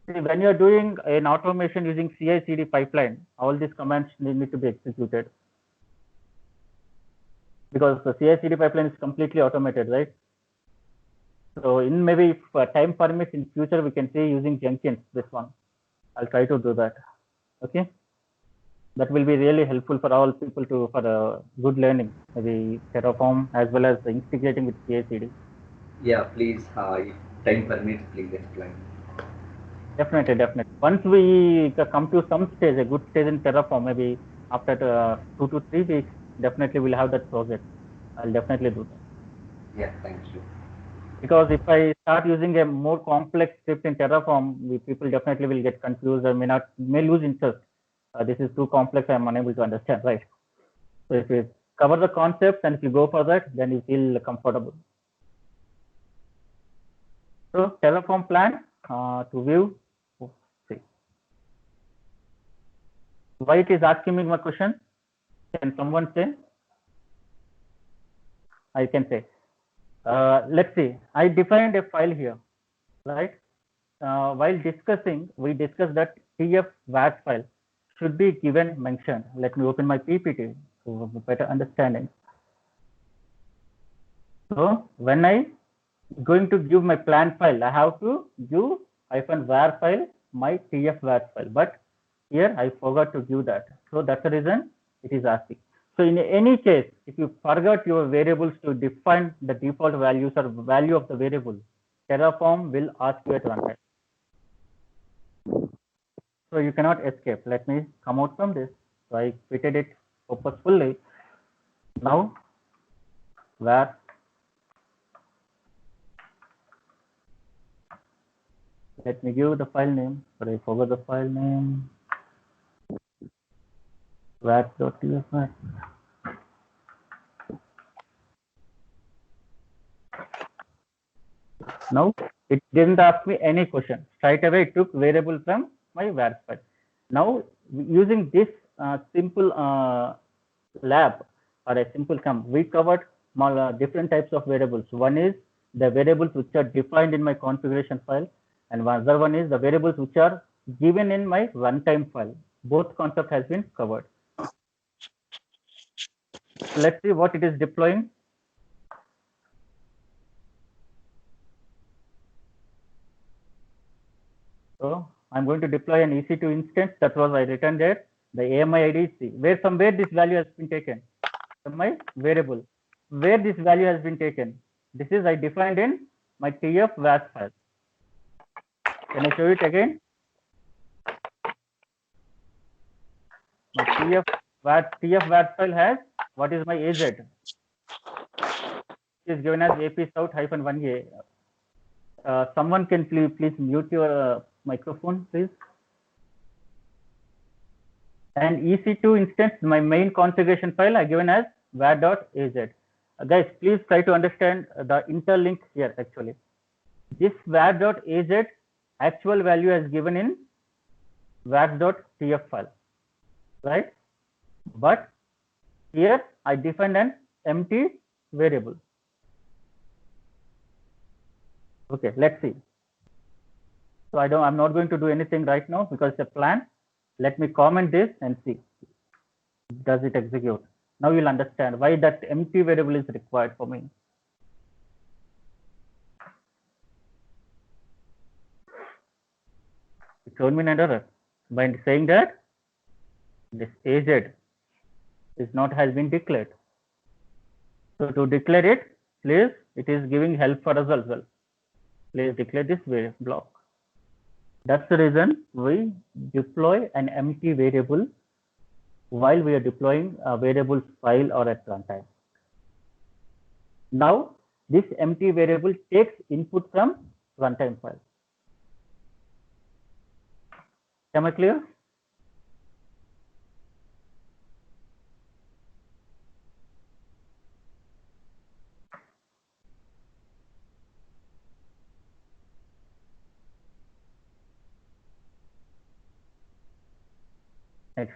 See, when you are doing an automation using CI/CD pipeline, all these commands need to be executed. Because the CI/CD pipeline is completely automated, right? So in maybe if time permits in future, we can say using Jenkins, this one. I'll try to do that. Okay. That will be really helpful for all people for good learning, maybe Terraform as well as integrating with CI/CD. Yeah, please, if time permits, please explain. Definitely. Once we come to some stage, a good stage in Terraform, maybe after 2 to 3 weeks, definitely we'll have that project. I'll definitely do that. Yeah, thank you. Because if I start using a more complex script in Terraform, people definitely will get confused or may lose interest. This is too complex, I'm unable to understand, right? So if we cover the concepts, and if you go for that, then you feel comfortable. So Terraform plan to view. See. Why it is asking me my question? Can someone say? I can say. Let's see. I defined a file here, right? While discussing, we discussed that TF VAT file should be given mention. Let me open my PPT for better understanding. So when I going to give my plan file, I have to give -var file my TF VAT file, but here I forgot to give that. So that's the reason it is asking. So in any case, if you forgot your variables to define the default values or value of the variable, Terraform will ask you at runtime. So you cannot escape. Let me come out from this. So I quitted it purposefully. Now, var let me give the file name. Sorry, I forgot the file name. var.tf. Now it didn't ask me any question. Straight away it took variable from my var file. Now using this simple lab or a simple sum, we covered different types of variables. One is the variables which are defined in my configuration file, and other one is the variables which are given in my runtime file. Both concept has been covered. So let's see what it is deploying. So I'm going to deploy an EC2 instance. That was I written there. The AMI ID is C. Where from where this value has been taken? From my variable. Where this value has been taken? This is I defined in my TF VAT file. Can I show it again? My TF VAT file has what is my AZ? It is given as AP South -1A. Someone can please mute your microphone, please. And EC2 instance, my main configuration file I given as var.az. Guys, please try to understand the interlink here actually. This var.az actual value is given in var.tf file, right? But here I defined an empty variable. Okay, let's see. So I'm not going to do anything right now because it's a plan. Let me comment this and see. Does it execute? Now you'll understand why that empty variable is required for me. It showed me an error by saying that this AZ has been declared. So to declare it, please, it is giving help for us as well. Please declare this block. That's the reason we deploy an empty variable while we are deploying a variable file or at runtime. Now, this empty variable takes input from runtime file. Am I clear? Next,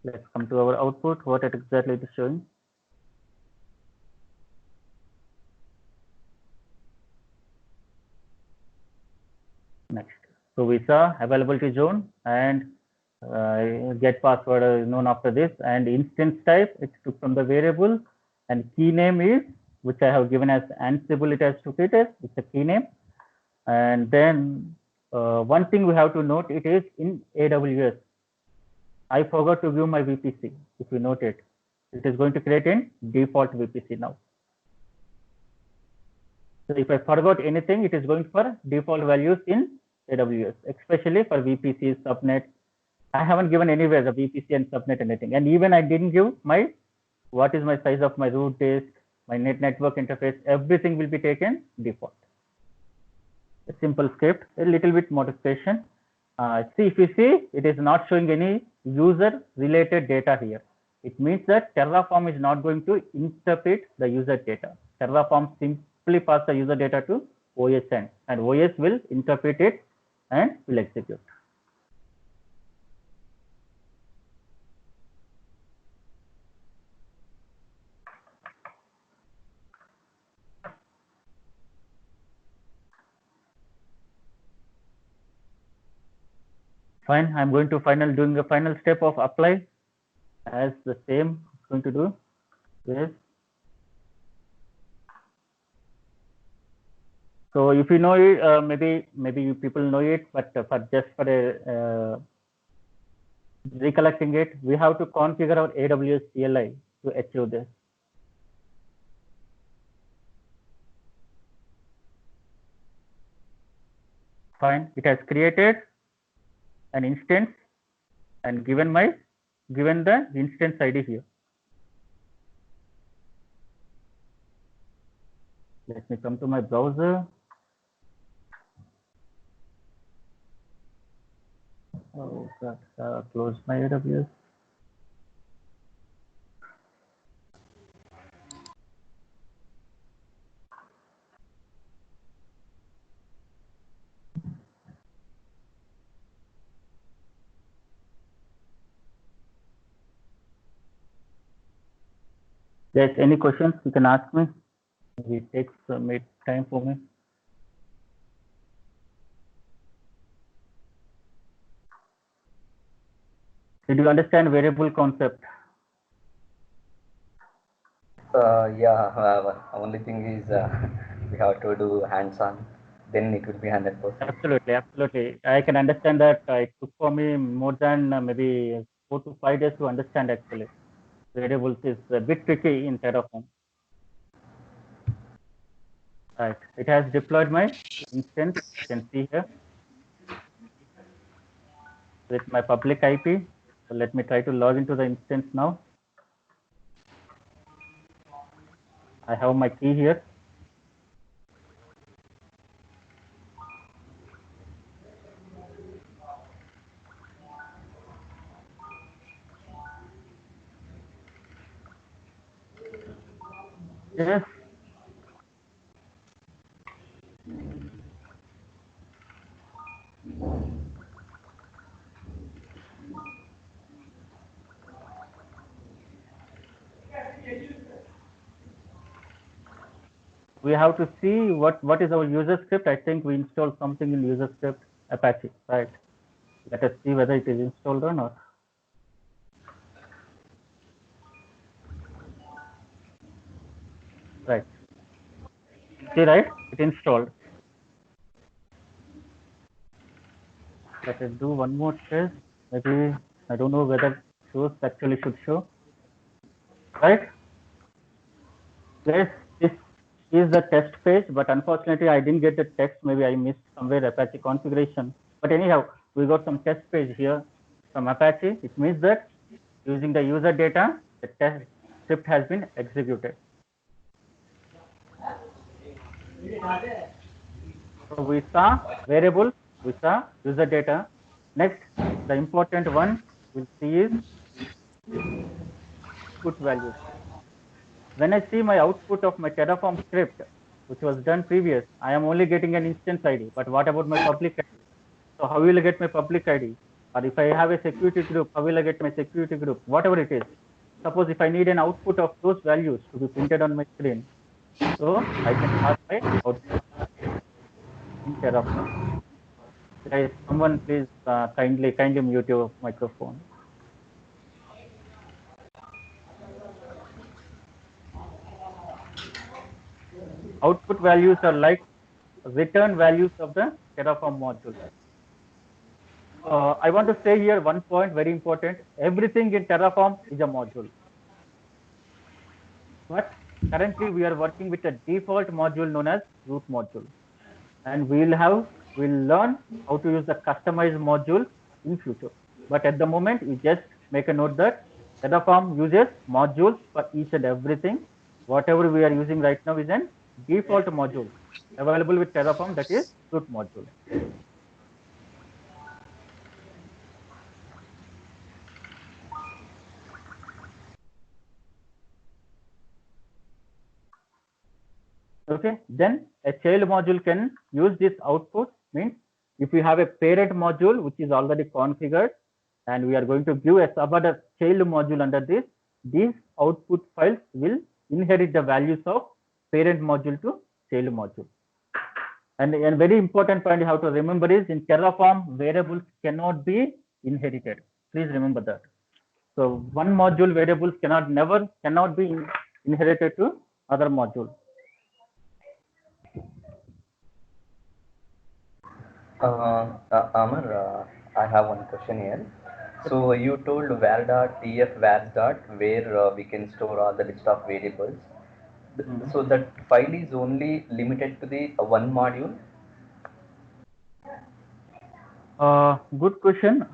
let's come to our output, what exactly it is showing. Next, so we saw availability zone and get password is known after this, and instance type it took from the variable, and key name is, which I have given as Ansible, it has took it as it's a key name. And then one thing we have to note, it is in AWS. I forgot to give my VPC. If you note it, it is going to create in default VPC now. So if I forgot anything, it is going for default values in AWS, especially for VPC, subnet. I haven't given anywhere the VPC and subnet anything. And even I didn't give my, what is my size of my root disk, my network interface, everything will be taken default. A simple script, a little bit modification. See, if you see, it is not showing any user related data here. It means that Terraform is not going to interpret the user data. Terraform simply pass the user data to OSN, and OS will interpret it and will execute. Fine, I'm going to doing the final step of apply as the same going to do. Yes. So if you know it, maybe you people know it, but for just for a recollecting it, we have to configure our AWS CLI to achieve this. Fine, it has created an instance and given the instance ID here. Let me come to my browser. Oh God, close my AWS. Yes, any questions you can ask me. It takes time for me. Did you understand variable concept? Yeah, only thing is we have to do hands-on, then it will be 100%. Absolutely, absolutely. I can understand that. It took for me more than maybe 4 to 5 days to understand actually. Variables is a bit tricky in Terraform. Right, it has deployed my instance. You can see here with my public IP. So let me try to log into the instance now. I have my key here. Yes. We have to see what is our user script. I think we installed something in user script Apache, right? Let us see whether it is installed or not. Right. See, right? It installed. Let us do one more test. Maybe I don't know whether shows actually should show. Right? Yes, this is the test page, but unfortunately I didn't get the text. Maybe I missed somewhere Apache configuration. But anyhow, we got some test page here from Apache. It means that using the user data, the test script has been executed. So we saw variable, we saw user data. Next, the important one we'll see is output values. When I see my output of my Terraform script, which was done previous, I am only getting an instance ID. But what about my public ID? So how will I get my public ID? Or if I have a security group, how will I get my security group? Whatever it is. Suppose if I need an output of those values to be printed on my screen, so I can pass my output in Terraform. Guys, someone please kindly mute your microphone. Output values are like return values of the Terraform module. I want to say here one point very important. Everything in Terraform is a module. But currently we are working with a default module known as root module. And we'll learn how to use the customized module in future. But at the moment, we just make a note that Terraform uses modules for each and everything. Whatever we are using right now is an default module available with Terraform, that is root module. Okay, then a child module can use this output. Means if we have a parent module which is already configured, and we are going to give a subother child module under this, these output files will inherit the values of parent module to child module. And a very important point you have to remember is in Terraform, variables cannot be inherited. Please remember that. So one module variables cannot be inherited to other module. Amar, I have one question here. So you told var.tf var where we can store all the list of variables. So that file is only limited to the one module. Good question.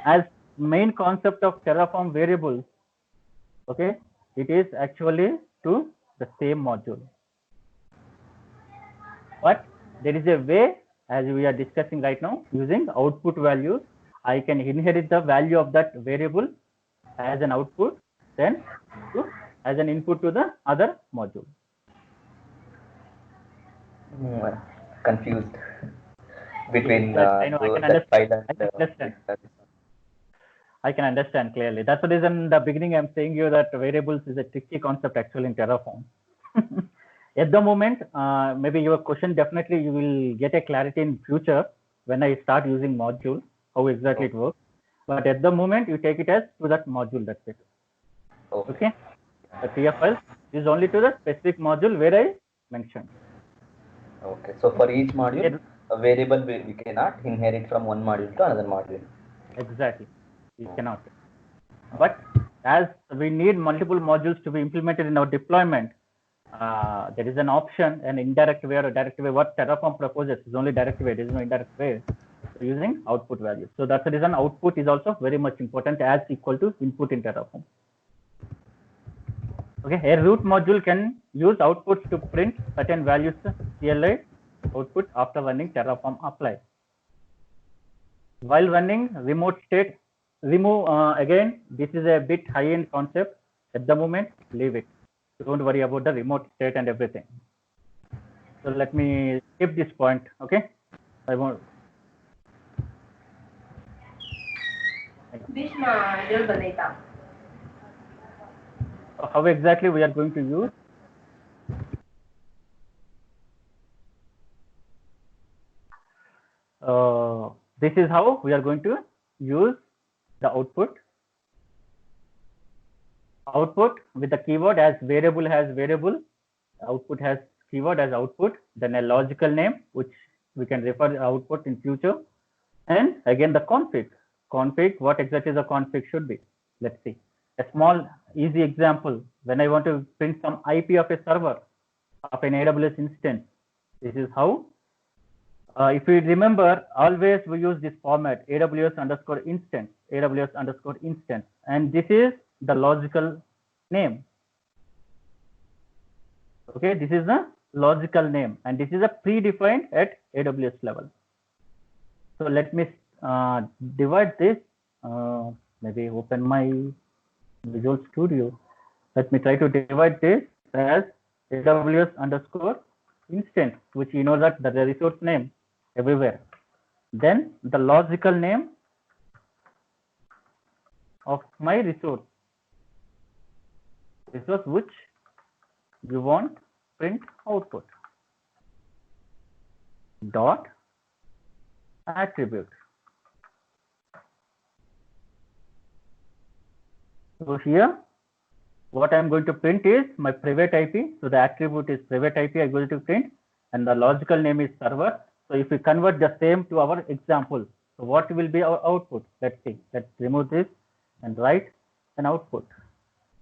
As main concept of Terraform variables, okay, it is actually to the same module. But there is a way, as we are discussing right now, using output values, I can inherit the value of that variable as an output, then as an input to the other module. Confused between Yes, I know, that file and I can understand clearly. That's the reason in the beginning I'm saying you that variables is a tricky concept actually in Terraform. At the moment, maybe your question definitely you will get a clarity in future when I start using module, how exactly it works. But at the moment, you take it as to that module, that's it. Okay. The TF file is only to the specific module where I mentioned. Okay. So for each module, a variable we cannot inherit from one module to another module. Exactly. We cannot. But as we need multiple modules to be implemented in our deployment, there is an option, an indirect way or a direct way. What Terraform proposes is only direct way. There is no indirect way. So using output values. So that's the reason output is also very much important as equal to input in Terraform. Okay, a root module can use outputs to print certain values to CLI output after running Terraform apply. While running remote state, remove again, this is a bit high-end concept. At the moment, leave it. Don't worry about the remote state and everything. So let me skip this point, okay? I won't. How exactly we are going to use? This is how we are going to use the output. Output with the keyword as variable has variable, output has keyword as output, then a logical name which we can refer to output in future, and again the config. Config, what exactly the config should be. Let's see. A small easy example. When I want to print some IP of a server of an AWS instance, this is how. If we remember, always we use this format AWS underscore instance, AWS underscore instance, and this is the logical name. Okay, this is the logical name, and this is a predefined at AWS level. So let me divide this. Maybe open my Visual Studio. Let me try to divide this as AWS underscore instance, which you know that the resource name everywhere. Then the logical name of my resource which you want print output dot attribute. So here what I am going to print is my private IP. So the attribute is private IP I'm going to print, and the logical name is server. So if we convert the same to our example, so what will be our output? Let's see. Let's remove this and write an output.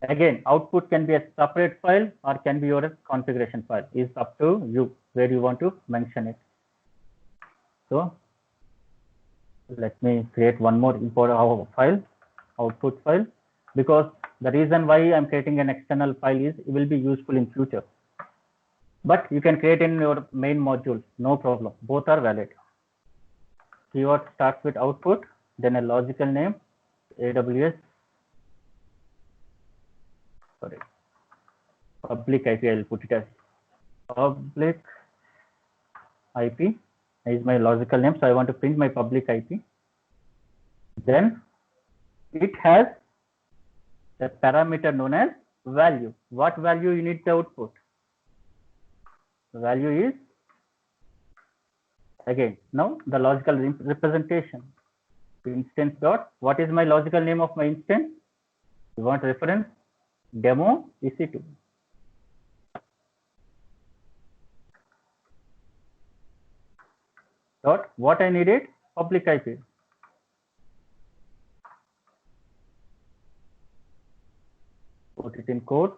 Again, output can be a separate file or can be your configuration file. It's up to you where you want to mention it. So let me create one more important file, output file, because the reason why I'm creating an external file is it will be useful in future. But you can create in your main module, no problem. Both are valid. Keyword starts with output, then a logical name, AWS. Sorry, public IP. I'll put it as public IP is my logical name, so I want to print my public IP. Then it has a parameter known as value. What value you need to output? The value is, again, now the logical representation. Instance dot, what is my logical name of my instance? We want reference demo EC2. Dot, what I needed? Public IP. Put it in code.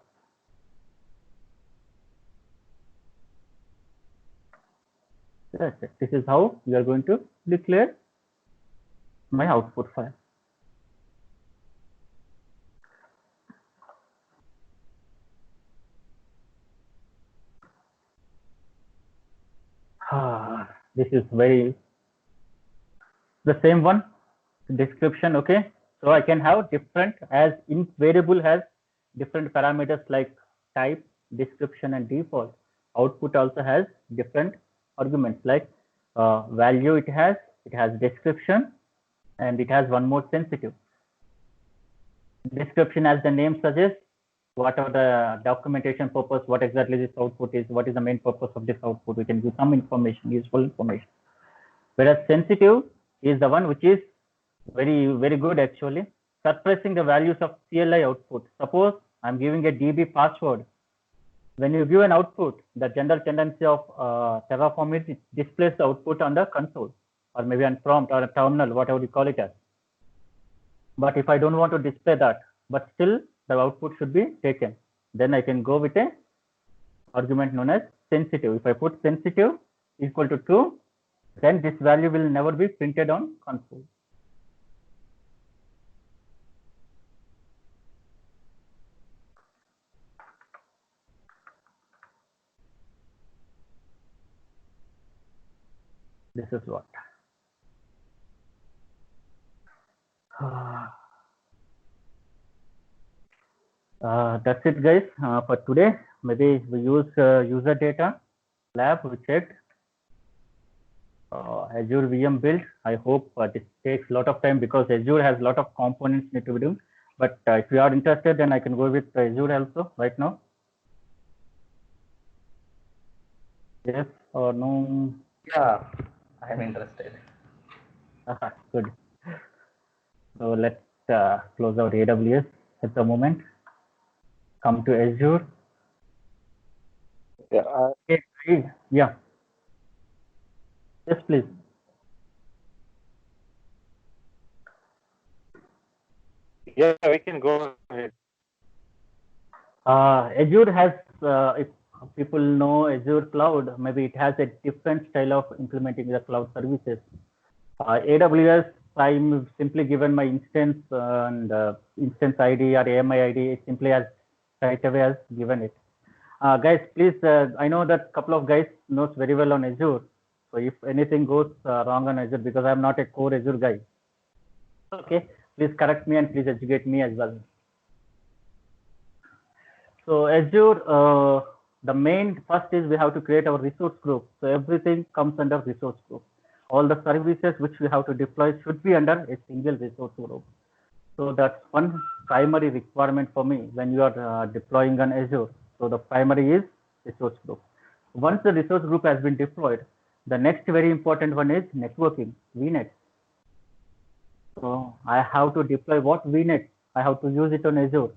That's it. This is how we are going to declare my output file. This is very the same one, description. Okay, so I can have different, as in variable has different parameters like type, description, and default. Output also has different arguments like value. It has description, and it has one more, sensitive. Description, as the name suggests, what are the documentation purpose, what exactly this output is, what is the main purpose of this output. We can give some information, useful information. Whereas sensitive is the one which is very, very good actually, suppressing the values of CLI output. Suppose I'm giving a DB password. When you give an output, the general tendency of Terraform is it displays the output on the console, or maybe on prompt or a terminal, whatever you call it as. But if I don't want to display that, but still the output should be taken, then I can go with a argument known as sensitive. If I put sensitive equal to true, then this value will never be printed on console. This is what. That's it, guys, for today. Maybe we use user data lab. We checked Azure VM build. I hope this takes a lot of time because Azure has a lot of components need to be done. But if you are interested, then I can go with Azure also right now. Yes or no? Yeah, I'm interested. Good. So let's close out AWS at the moment. Come to Azure. Yeah. Okay. Yeah. Yes, please. Yeah, we can go ahead. Azure has, if people know Azure Cloud, maybe it has a different style of implementing the cloud services. AWS, I'm simply given my instance and instance ID or AMI ID, simply as right away as given it. Guys, please, I know that a couple of guys knows very well on Azure. So if anything goes wrong on Azure, because I'm not a core Azure guy, okay, please correct me and please educate me as well. So Azure, the main first is we have to create our resource group. So everything comes under resource group. All the services which we have to deploy should be under a single resource group. So that's one primary requirement for me when you are deploying on Azure. So the primary is resource group. Once the resource group has been deployed, the next very important one is networking, VNet. So I have to deploy what VNet? I have to use it on Azure.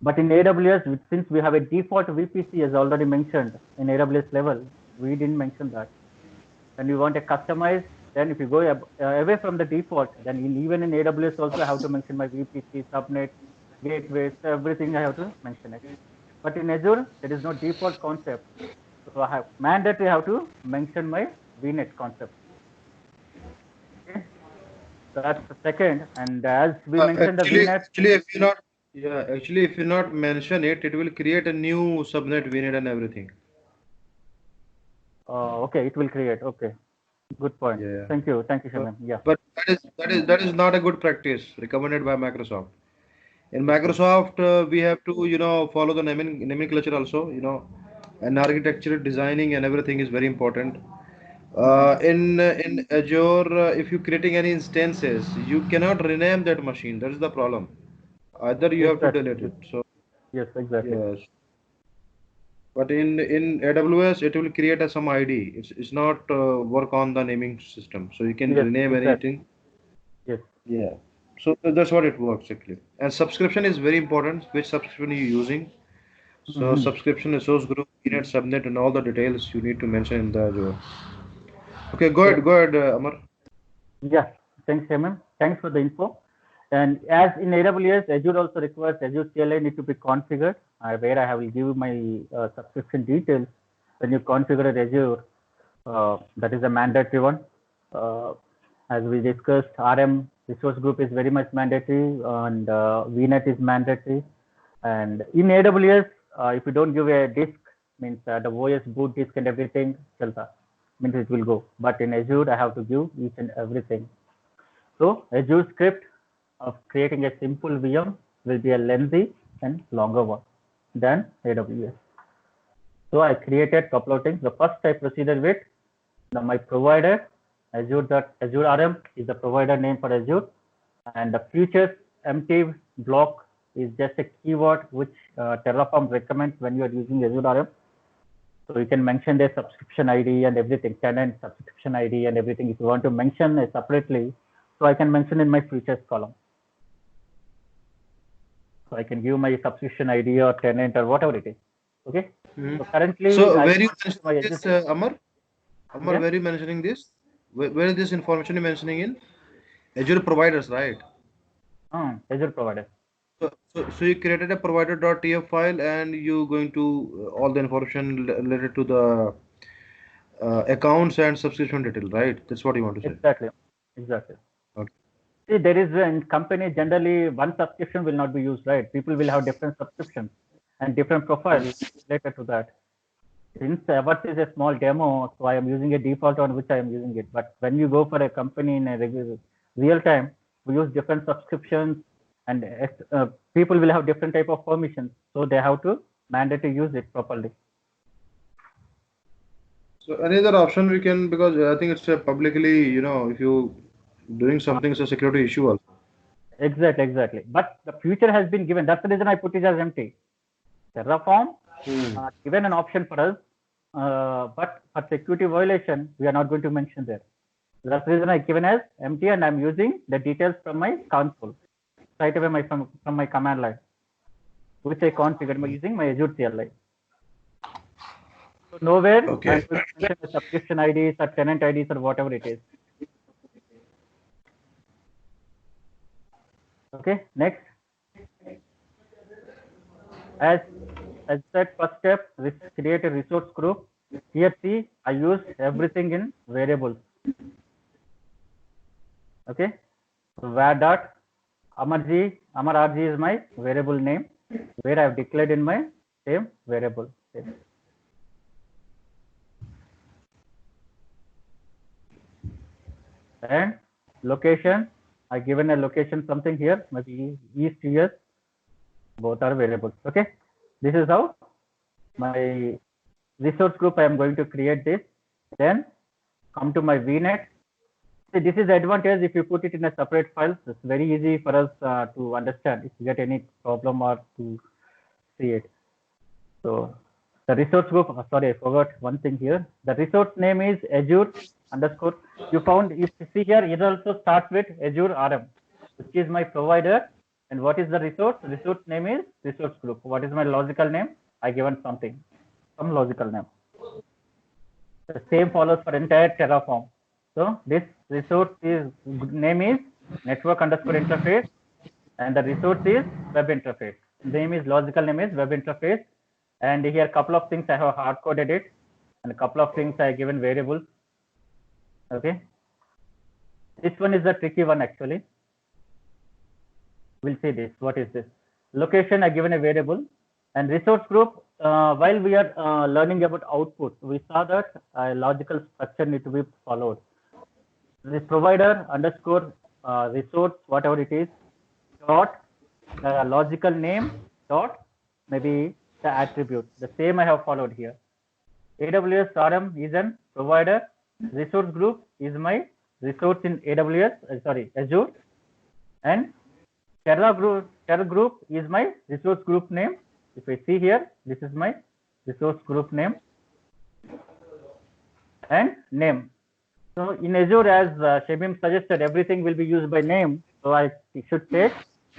But in AWS, since we have a default VPC as already mentioned in AWS level, we didn't mention that. And we want a customized, then if you go away from the default, then even in AWS also I have to mention my VPC, subnet, gateways, everything I have to mention it. But in Azure, there is no default concept. So I have mandatory have to mention my VNet concept. Okay. So that's the second. And as we mentioned the VNet. Actually, if you not mention it, it will create a new subnet VNet and everything. Okay, it will create. Okay, good point. Yeah. Thank you, Shaman. Yeah. But that is not a good practice recommended by Microsoft. In Microsoft, we have to follow the nomenclature also. and architecture designing and everything is very important. In Azure, if you're creating any instances, you cannot rename that machine. That is the problem. Either you have to Exactly. delete it. So Yes, exactly. yes, but in AWS, it will create a some ID. It's not work on the naming system. So you can Yes, rename exactly. anything. Yes. Yeah. So that's what it works actually. And subscription is very important. Which subscription are you using? So Mhm. subscription, resource group, Internet subnet, and all the details you need to mention in the Azure. Okay, Yes. go ahead, Amar. Yeah. Thanks, Hemant. Thanks for the info. And as in AWS, Azure also requires Azure CLI need to be configured, where I will give you my subscription details. When you configure Azure, that is a mandatory one. As we discussed, RM resource group is very much mandatory, and VNet is mandatory. And in AWS, if you don't give a disk, means the OS boot disk and everything, chalta, means it will go. But in Azure, I have to give each and everything. So Azure script of creating a simple VM will be a lengthy and longer one than AWS. So I created a couple of things. The first I proceeded with my provider, Azure RM is the provider name for Azure, and the features empty block is just a keyword which Terraform recommends when you are using Azure RM. So you can mention the subscription ID and everything, tenant subscription ID and everything. If you want to mention it separately, so I can mention in my features column. So I can give my subscription ID or tenant or whatever it is. Okay. So currently, So I where you want my mentioning this, Amar? Amar, yeah, where you mentioning this? Where is this information you mentioning in? Azure providers, right? Azure provider. So you created a provider.tf file and you going to all the information related to the accounts and subscription detail, right? That's what you want to say. Exactly. Exactly. Okay. See, there is in company generally one subscription will not be used, right? People will have different subscriptions and different profiles related to that. Since ours is a small demo, so I am using a default on which I am using it. But when you go for a company in a real time, we use different subscriptions, and people will have different type of permissions, so they have to mandate to use it properly. So any other option we can, because I think it's a publicly, if you doing something, it's a security issue also. Exactly. But the future has been given. That's the reason I put it as empty. Terraform given an option for us, but for security violation, we are not going to mention there. That's the reason I given as empty, and I'm using the details from my console, right away from my command line, which I configured by using my Azure CLI. So nowhere I'm going to mention the subscription IDs or tenant IDs or whatever it is. Okay, next. As said, first step, create a resource group. Here, see, I use everything in variables. Okay, var dot Amar RG is my variable name, where I have declared in my same variable. And location, I given a location something here, maybe east, US, both are variables. Okay, this is how my resource group I am going to create this. Then come to my VNet. See, this is the advantage if you put it in a separate file. It's very easy for us to understand if you get any problem or to see it. So the resource group, sorry, I forgot one thing here. The resource name is Azure underscore. You found, if you see here, it also starts with Azure RM, which is my provider. And what is the resource? Resource name is resource group. What is my logical name? I given something, some logical name. The same follows for entire Terraform. So this resource is name is network underscore interface, and the resource is web interface. Name is logical name is web interface, and here couple of things I have hard coded it, and a couple of things I given variables. Okay, this one is the tricky one actually. We'll see this. What is this? Location I given a variable, and resource group. While we are learning about output, we saw that a logical structure need to be followed. This provider underscore resource, whatever it is, dot logical name dot maybe the attribute. The same I have followed here. AWS RM is an provider. Resource group is my resource in AWS, Azure, and Terra group is my resource group name. If I see here, this is my resource group name and name. So in Azure, as Shabim suggested, everything will be used by name. So I should take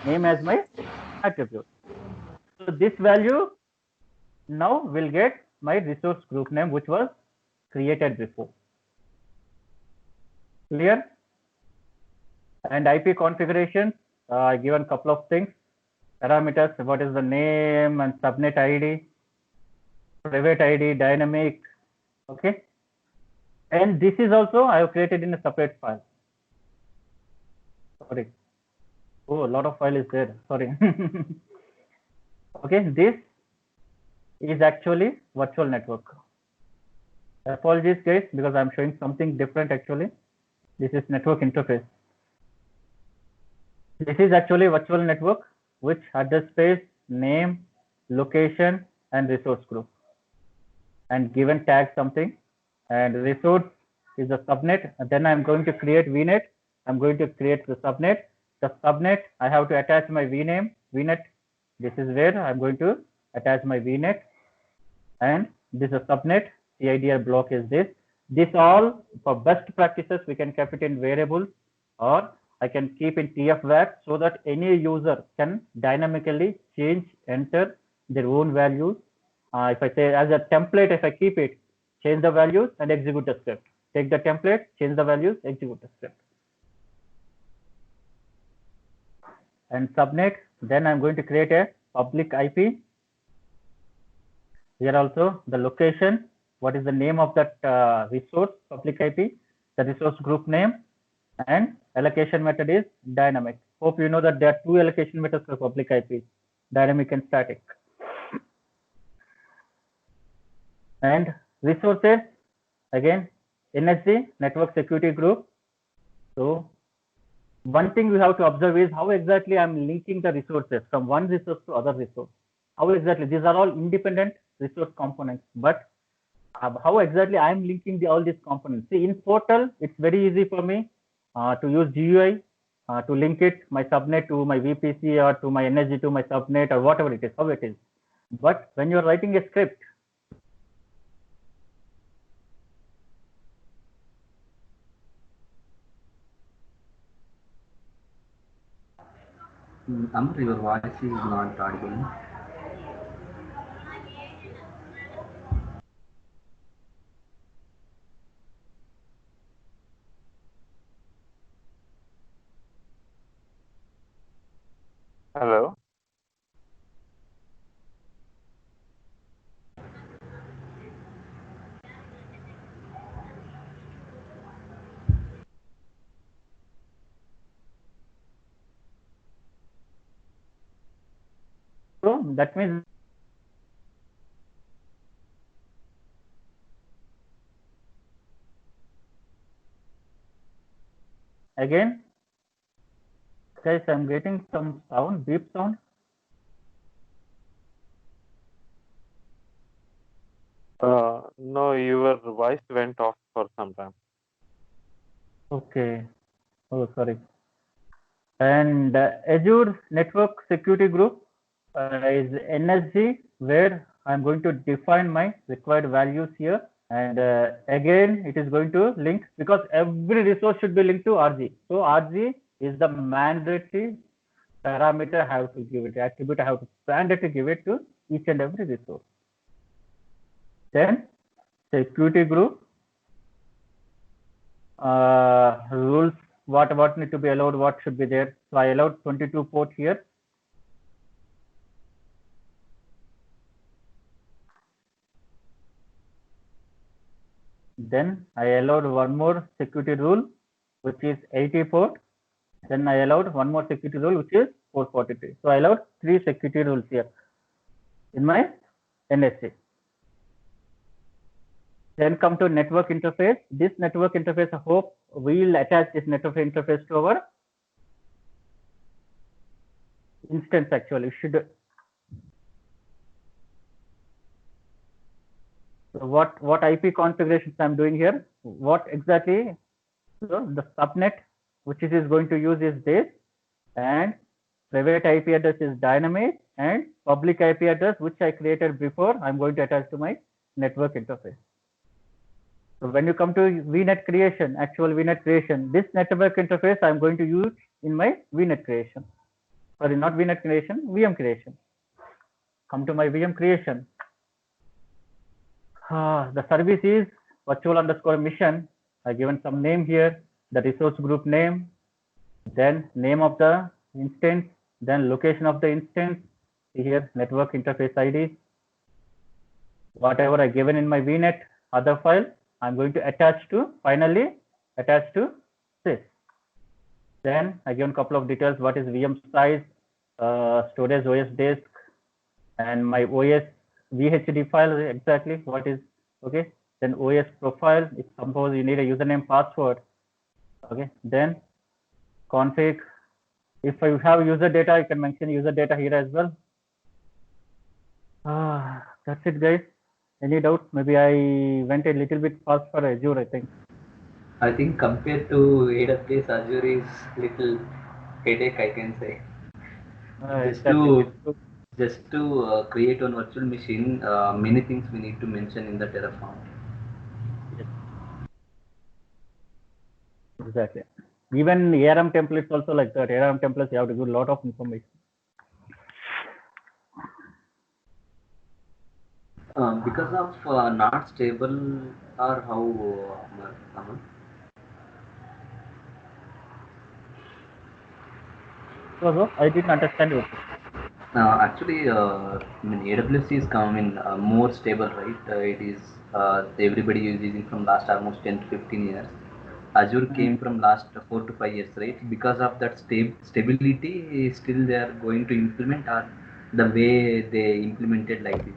name as my attribute. So this value now will get my resource group name, which was created before. Clear? And IP configuration, given couple of things. Parameters, what is the name and subnet ID, private ID, dynamic, okay. And this is also I have created in a separate file. Sorry. Oh, a lot of file is there. Sorry. Okay, this is actually virtual network. Apologies, guys, because I'm showing something different actually. This is network interface. This is actually virtual network, which address space, name, location, and resource group. And given tag something, and resource is a subnet. And then I'm going to create VNet. I'm going to create the subnet. The subnet, I have to attach my VName, VNet. This is where I'm going to attach my VNet. And this is a subnet. CIDR block is this. This all for best practices, we can keep it in variables, or I can keep in TF-VAC so that any user can dynamically change, enter their own values. If I say as a template, if I keep it, change the values and execute the script. Take the template, change the values, execute the script. And subnet, then I'm going to create a public IP. Here also the location, what is the name of that resource, public IP, the resource group name, and allocation method is dynamic. Hope you know that there are two allocation methods for public IP, dynamic and static. And resources, again, NSG, network security group. So one thing we have to observe is how exactly I'm linking the resources from one resource to other resource. How exactly, these are all independent resource components, but how exactly I'm linking all these components. See, in Portal, it's very easy for me to use GUI to link it, my subnet to my VPC or to my NSG to my subnet or whatever it is, how it is. But when you're writing a script, Amr, your voice is not audible. Hello. so that means again, guys, I'm getting some sound, beep sound. No, your voice went off for some time. Okay. Oh, sorry. And Azure Network Security Group is NSG, where I'm going to define my required values here. And again, it is going to link because every resource should be linked to RG. So RG is the mandatory parameter I have to give it, attribute I have to mandatory give it to each and every resource. Then security group rules, what need to be allowed, what should be there. So I allowed 22 port here. Then I allowed one more security rule, which is 80 port. Then I allowed one more security rule, which is 443. So I allowed 3 security rules here in my NSC. Then come to network interface. This network interface, I hope we'll attach this network interface to our instance. Actually, should So what IP configurations I'm doing here? What exactly? So the subnet which it is going to use is this, and private IP address is dynamite, and public IP address which I created before I'm going to attach to my network interface. So when you come to VNet creation, actual VNet creation, this network interface I'm going to use in my VNet creation. Sorry, not VNet creation, VM creation. Come to my VM creation. The service is virtual underscore mission. I given some name here, the resource group name, then name of the instance, then location of the instance. See here, network interface ID. Whatever I given in my VNet other file, I'm going to finally attach to this. Then I given a couple of details. What is VM size, storage OS disk, and my OS VHD file exactly what is, okay. Then OS profile, if suppose you need a username password, okay. Then config, if I have user data, you can mention user data here as well. That's it, guys. Any doubt? Maybe I went a little bit fast for Azure, I think. I think compared to AWS, Azure is little headache, I can say. Exactly. Just to create one virtual machine, many things we need to mention in the Terraform. Yes. Exactly. Even ARM templates also like that. ARM templates, you have to give a lot of information. Because of not stable or how, Aman? So I didn't understand your question. Actually, I mean, AWS is coming more stable, right? It is everybody is using from last almost 10 to 15 years. Azure came from last 4 to 5 years, right? Because of that stability, still they are going to implement, or the way they implemented like this.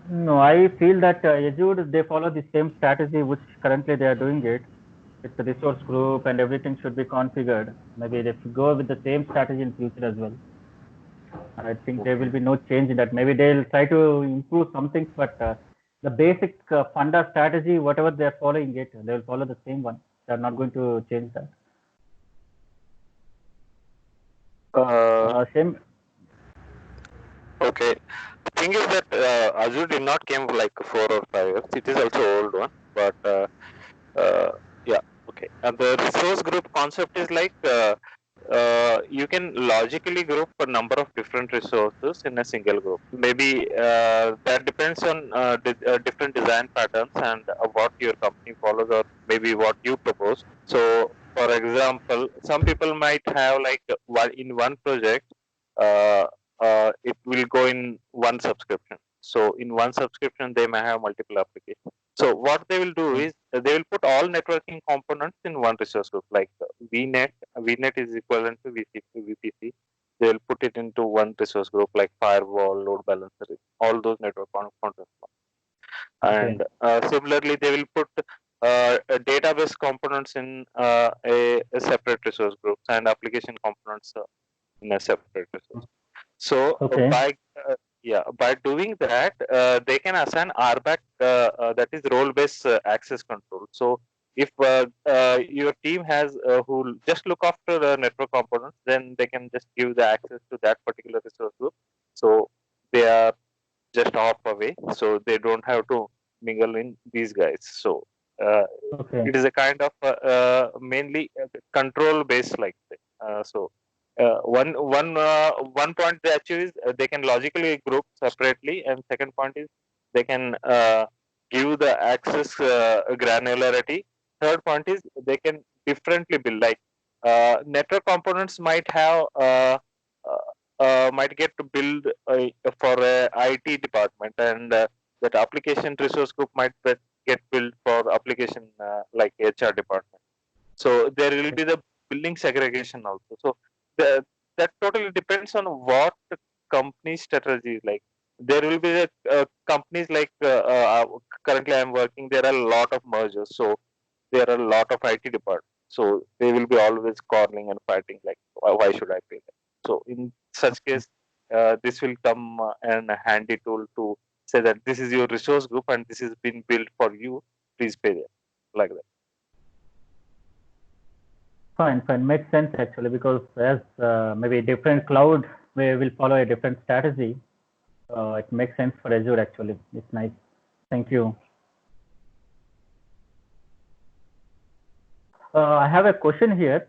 No, I feel that Azure, they follow the same strategy which currently they are doing it. It's a resource group and everything should be configured. Maybe they should go with the same strategy in future as well. I think there will be no change in that. Maybe they'll try to improve some things, but the basic funda strategy, whatever they're following it, they will follow the same one. They're not going to change that. Same. Okay. The thing is that Azure did not came like 4 or 5 years. It is also old one, but yeah, okay. And the resource group concept is like you can logically group a number of different resources in a single group. Maybe that depends on different design patterns and what your company follows, or maybe what you propose. So, for example, some people might have like in one project, it will go in one subscription. So, in one subscription, they may have multiple applications. So what they will do is they will put all networking components in one resource group, like VNet. VNet is equivalent to VPC. They will put it into one resource group, like firewall, load balancer, all those network components. And similarly, they will put database components in a separate resource group, and application components in a separate resource. So by doing that, they can assign RBAC, that is role-based access control. So if your team has who just look after the network components, then they can just give the access to that particular resource group. So they are just off away, so they don't have to mingle in these guys. So it is a kind of mainly control based like that. So one point they achieve is they can logically group separately, and second point is they can give the access granularity. Third point is they can differently build, like network components might have might get to build for a IT department, and that application resource group might get built for application like HR department. So there will be the building segregation also. So that totally depends on what the company strategy is like. There will be the companies like currently I'm working. There are a lot of mergers, so there are a lot of IT departments. So they will be always quarreling and fighting. Like, why should I pay that? So in such case, this will come an handy tool to say that this is your resource group and this has been built for you. Please pay them, like that. Fine. Makes sense actually, because as maybe different cloud will follow a different strategy. It makes sense for Azure actually. It's nice. Thank you. I have a question here.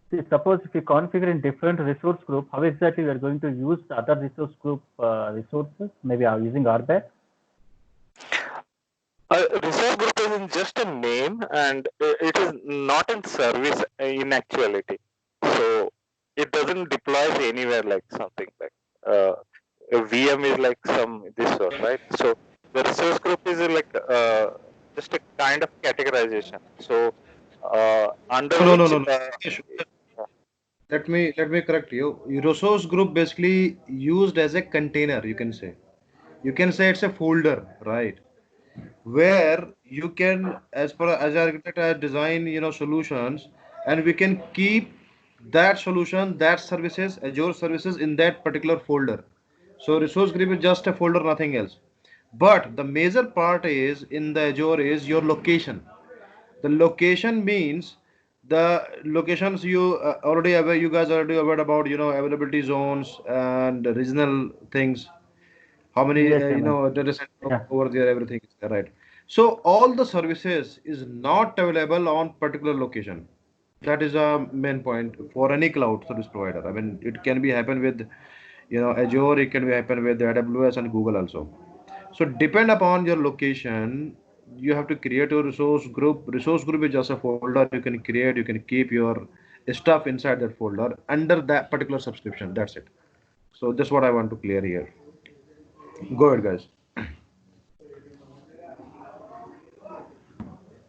See, suppose if you configure in different resource group, how exactly we are going to use the other resource group resources? Maybe using RBAC? Resource group is just a name, and it is not in service in actuality. So it doesn't deploy anywhere like something like a VM is like this sort, right? So the resource group is like just a kind of categorization. So under No, no, which no, no. Let me correct you. Resource group basically used as a container, you can say. You can say it's a folder, right? Where you can, as architect, design solutions, and we can keep that solution, that services, Azure services in that particular folder. So resource group is just a folder, nothing else. But the major part is in the Azure is your location. The location means the locations you already aware, you guys already aware about availability zones and regional things, how many Yes, Hemant. data center Yeah. over there, everything is there, right? So all the services is not available on particular location. That is a main point for any cloud service provider. I mean, it can be happen with Azure, it can be happen with AWS and Google also. So depend upon your location, you have to create a resource group. Resource group is just a folder you can create, you can keep your stuff inside that folder under that particular subscription. That's it. So that's what I want to clear here. Go ahead, guys.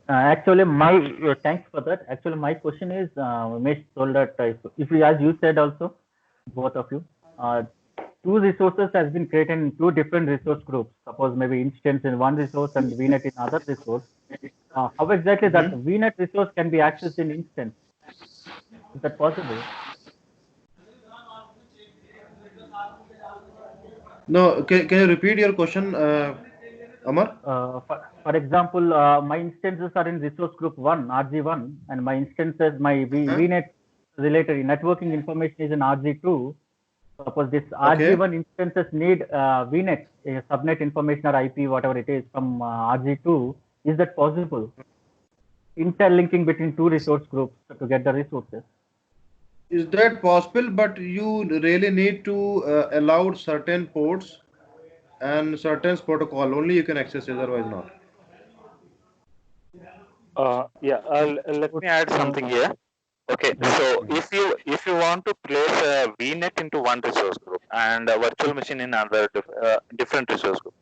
Actually, thanks for that. Actually, my question is, Umesh told that if we, as you said also, both of you, two resources has been created in two different resource groups. Suppose maybe instance in one resource and VNet in other resource. How exactly that VNet resource can be accessed in instance? Is that possible? No, can you repeat your question, Amar? For example, my instances are in resource group 1, RG1, and my instances, my VNet related networking information is in RG2. Suppose this Okay. RG1 instances need VNet, subnet information or IP, whatever it is, from RG2. Is that possible? Interlinking between two resource groups to get the resources. Is that possible? But you really need to allow certain ports and certain protocol. Only you can access it, otherwise not. Yeah, let me add something here. Okay, so if you want to place a VNet into one resource group and a virtual machine in another different resource group,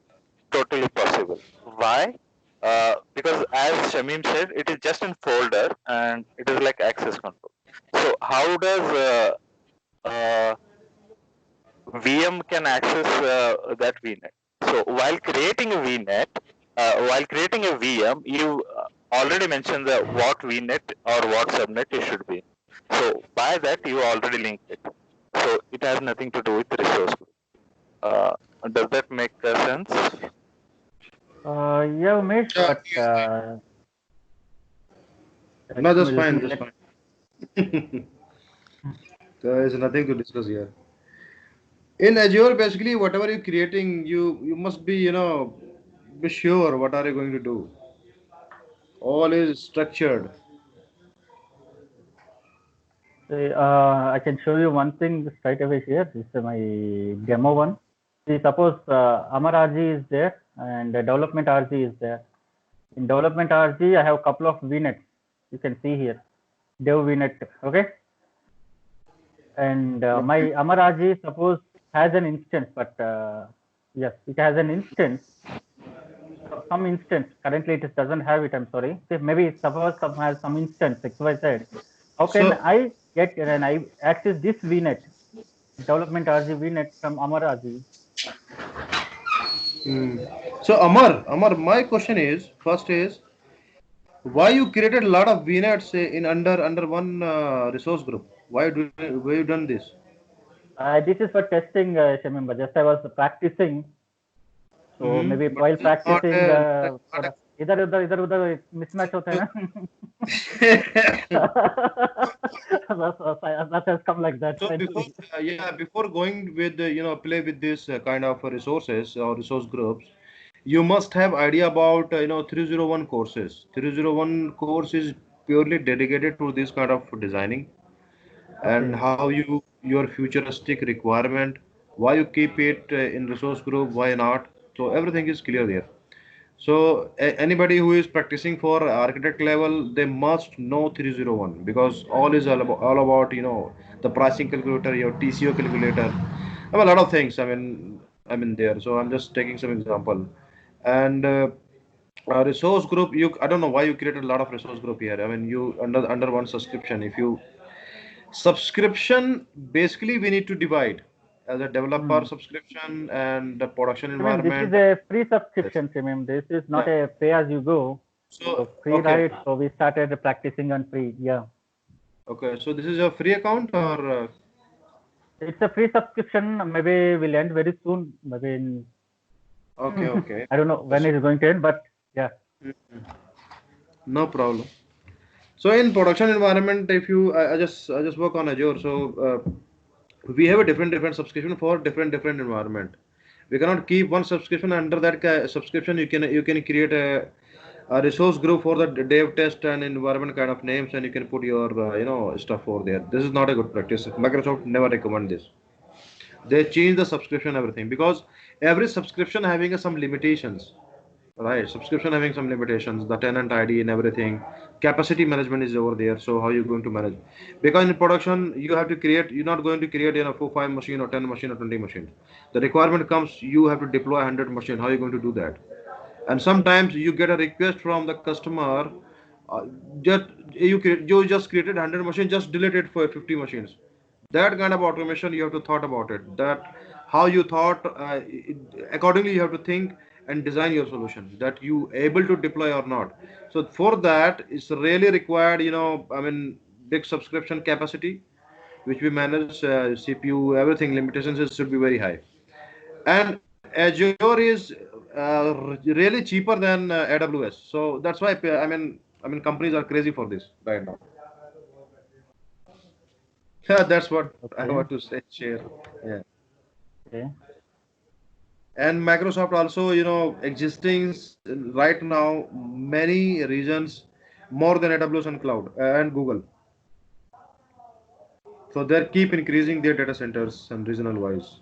totally possible. Why? Because as Shamim said, it is just in folder and it is like access control. So how does VM can access that VNet? So while creating a VNet, while creating a VM, you already mentioned the what VNet or what subnet it should be. So by that you already linked it. So it has nothing to do with resource group. Does that make sense? Yeah, Umesh, but No, that's fine. That's fine. There is nothing to discuss here. In Azure, basically, whatever you're creating, you must be be sure what are you going to do. All is structured. I can show you one thing straight away here. This is my demo one. See, suppose Amar RG is there and development RG is there. In development RG, I have a couple of VNets. You can see here, dev VNet, okay? And my Amar RG, suppose, has an instance, but yes, it has an instance. Some instance, currently it doesn't have it, I'm sorry. Maybe suppose some has some instance, XYZ. How can I get and I access this VNet, development RG VNet from Amar RG? So Amar, my question is, first is, why you created a lot of VNets in under one resource group? Why you done this? This is for testing, Shamim, just I was practicing So maybe But while this is not practicing, a, इधर-उधर mismatch होते हैं ना. That has come like that. so before before going with play with this kind of resources or resource groups, you must have idea about 301 courses. 301 course is purely dedicated to this kind of designing and Okay. how your futuristic requirement, why you keep it in resource group, why not. So everything is clear there. So anybody who is practicing for architect level, they must know 301 because all is all about the pricing calculator, your TCO calculator. I mean, a lot of things. I mean there. So I'm just taking some example. And resource group, I don't know why you created a lot of resource group here. I mean, you under one subscription. If you subscription, basically we need to divide as a developer subscription and the production I mean, this is environment. a free Yes. subscription, Simim. This is not Yeah. a pay as you go. So So free, okay, right? So we started practicing on free. Yeah. okay. So this is a free account or It's a free subscription. Maybe we'll end very soon. Maybe in, okay, okay. I don't know when it is going to end, but yeah. No problem. So in production environment, if you I just work on Azure, so we have a different subscription for different environment. We cannot keep one subscription. Under that subscription, you can create a resource group for the dev test and environment kind of names, and you can put your stuff over there. This is not a good practice. Microsoft never recommend this. They change the subscription everything because every subscription having some limitations. Right, subscription having some limitations, the tenant ID and everything. Capacity management is over there. So how you going to manage? Because in production, you have to create. You're not going to create 4, 5 machine or 10 machine or 20 machines. The requirement comes, you have to deploy 100 machine. How are you going to do that? And sometimes you get a request from the customer. Uh, just you just created 100 machine, just delete it for 50 machines. That kind of automation you have to thought about it. That how you thought accordingly you have to think and design your solution that you able to deploy or not. So for that it's really required big subscription capacity which we manage, CPU, everything limitations should be very high. And Azure is really cheaper than AWS. So that's why I mean companies are crazy for this right now. Yeah, that's what I Okay. want to say. Share. Yeah. Okay. And Microsoft also, existing right now many regions more than AWS and cloud and Google. So they keep increasing their data centers and regional wise.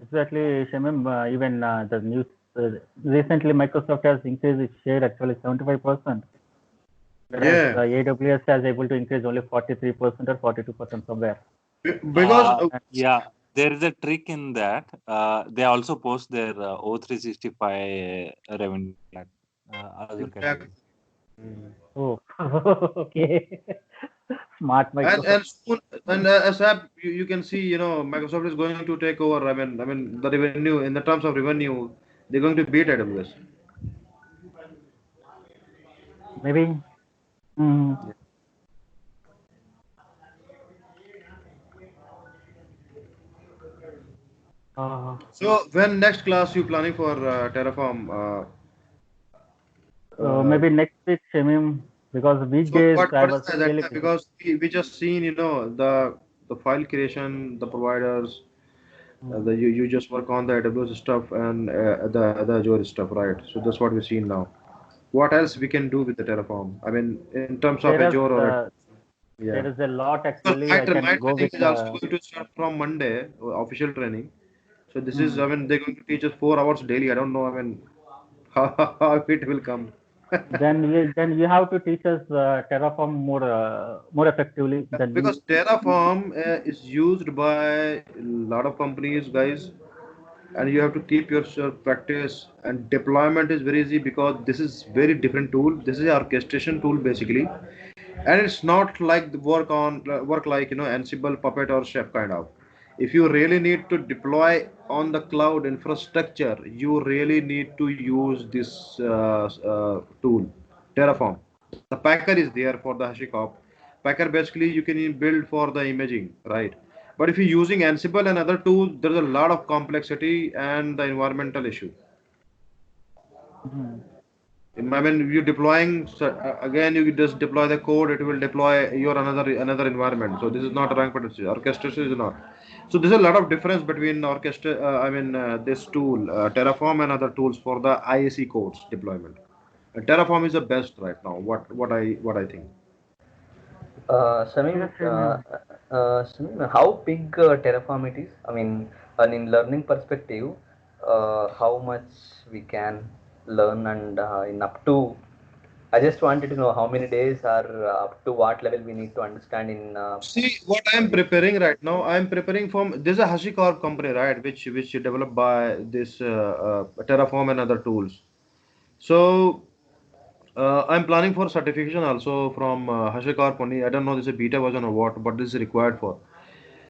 Exactly, Shamim. Even the news recently, Microsoft has increased its share actually 75%, whereas Yeah, AWS has able to increase only 43% or 42% somewhere. because Yeah, there is a trick in that. They also post their O365 revenue at Azure exactly. categories. Oh, okay. Smart and Microsoft. and soon, and ASAP you can see Microsoft is going to take over. I mean the revenue in the terms of revenue they're going to beat AWS. Maybe. Mm, uh, So when next class you planning for Terraform? so maybe next week, Shamim, because So weekdays I what is was the agenda? really busy. Because we just seen the file creation, the providers, you just work on the AWS stuff and the Azure stuff, right? So that's what we seen now. What else we can do with the Terraform? I mean, in terms of There is Azure or yeah. there is a lot Because actually. I my can go training with. is also going to start from Monday, official training. So this is, Mm. I mean, they're going to teach us 4 hours daily. I don't know, I mean, how it will come. Then you have to teach us Terraform more effectively than me. Because Terraform is used by a lot of companies, guys, and you have to keep yourself practice and deployment is very easy because this is very different tool. This is a orchestration tool basically, and it's not like the work like Ansible, Puppet, or Chef kind of. If you really need to deploy on the cloud infrastructure, you really need to use this tool, Terraform. The Packer is there for the HashiCorp. Packer basically you can build for the imaging, right? But if you're using Ansible and other tools, there's a lot of complexity and the environmental issue. Mhm. I mean, you deploying again. You just deploy the code. It will deploy your another environment. So this is not rank dependency. Orchestration is not. So there's a lot of difference between this tool, Terraform, and other tools for the IAC codes deployment. Terraform is the best right now. What I think. Shamim, Yes, yeah. Shamim, how big Terraform it is? I mean, and in learning perspective, how much we can learn and in up to. I just wanted to know how many days or up to what level we need to understand in See what I'm this. preparing right now. I'm preparing from there's a HashiCorp company, right, which is developed by this Terraform and other tools. So I'm planning for certification also from HashiCorp only. I don't know this is a beta version or what, but this is required for.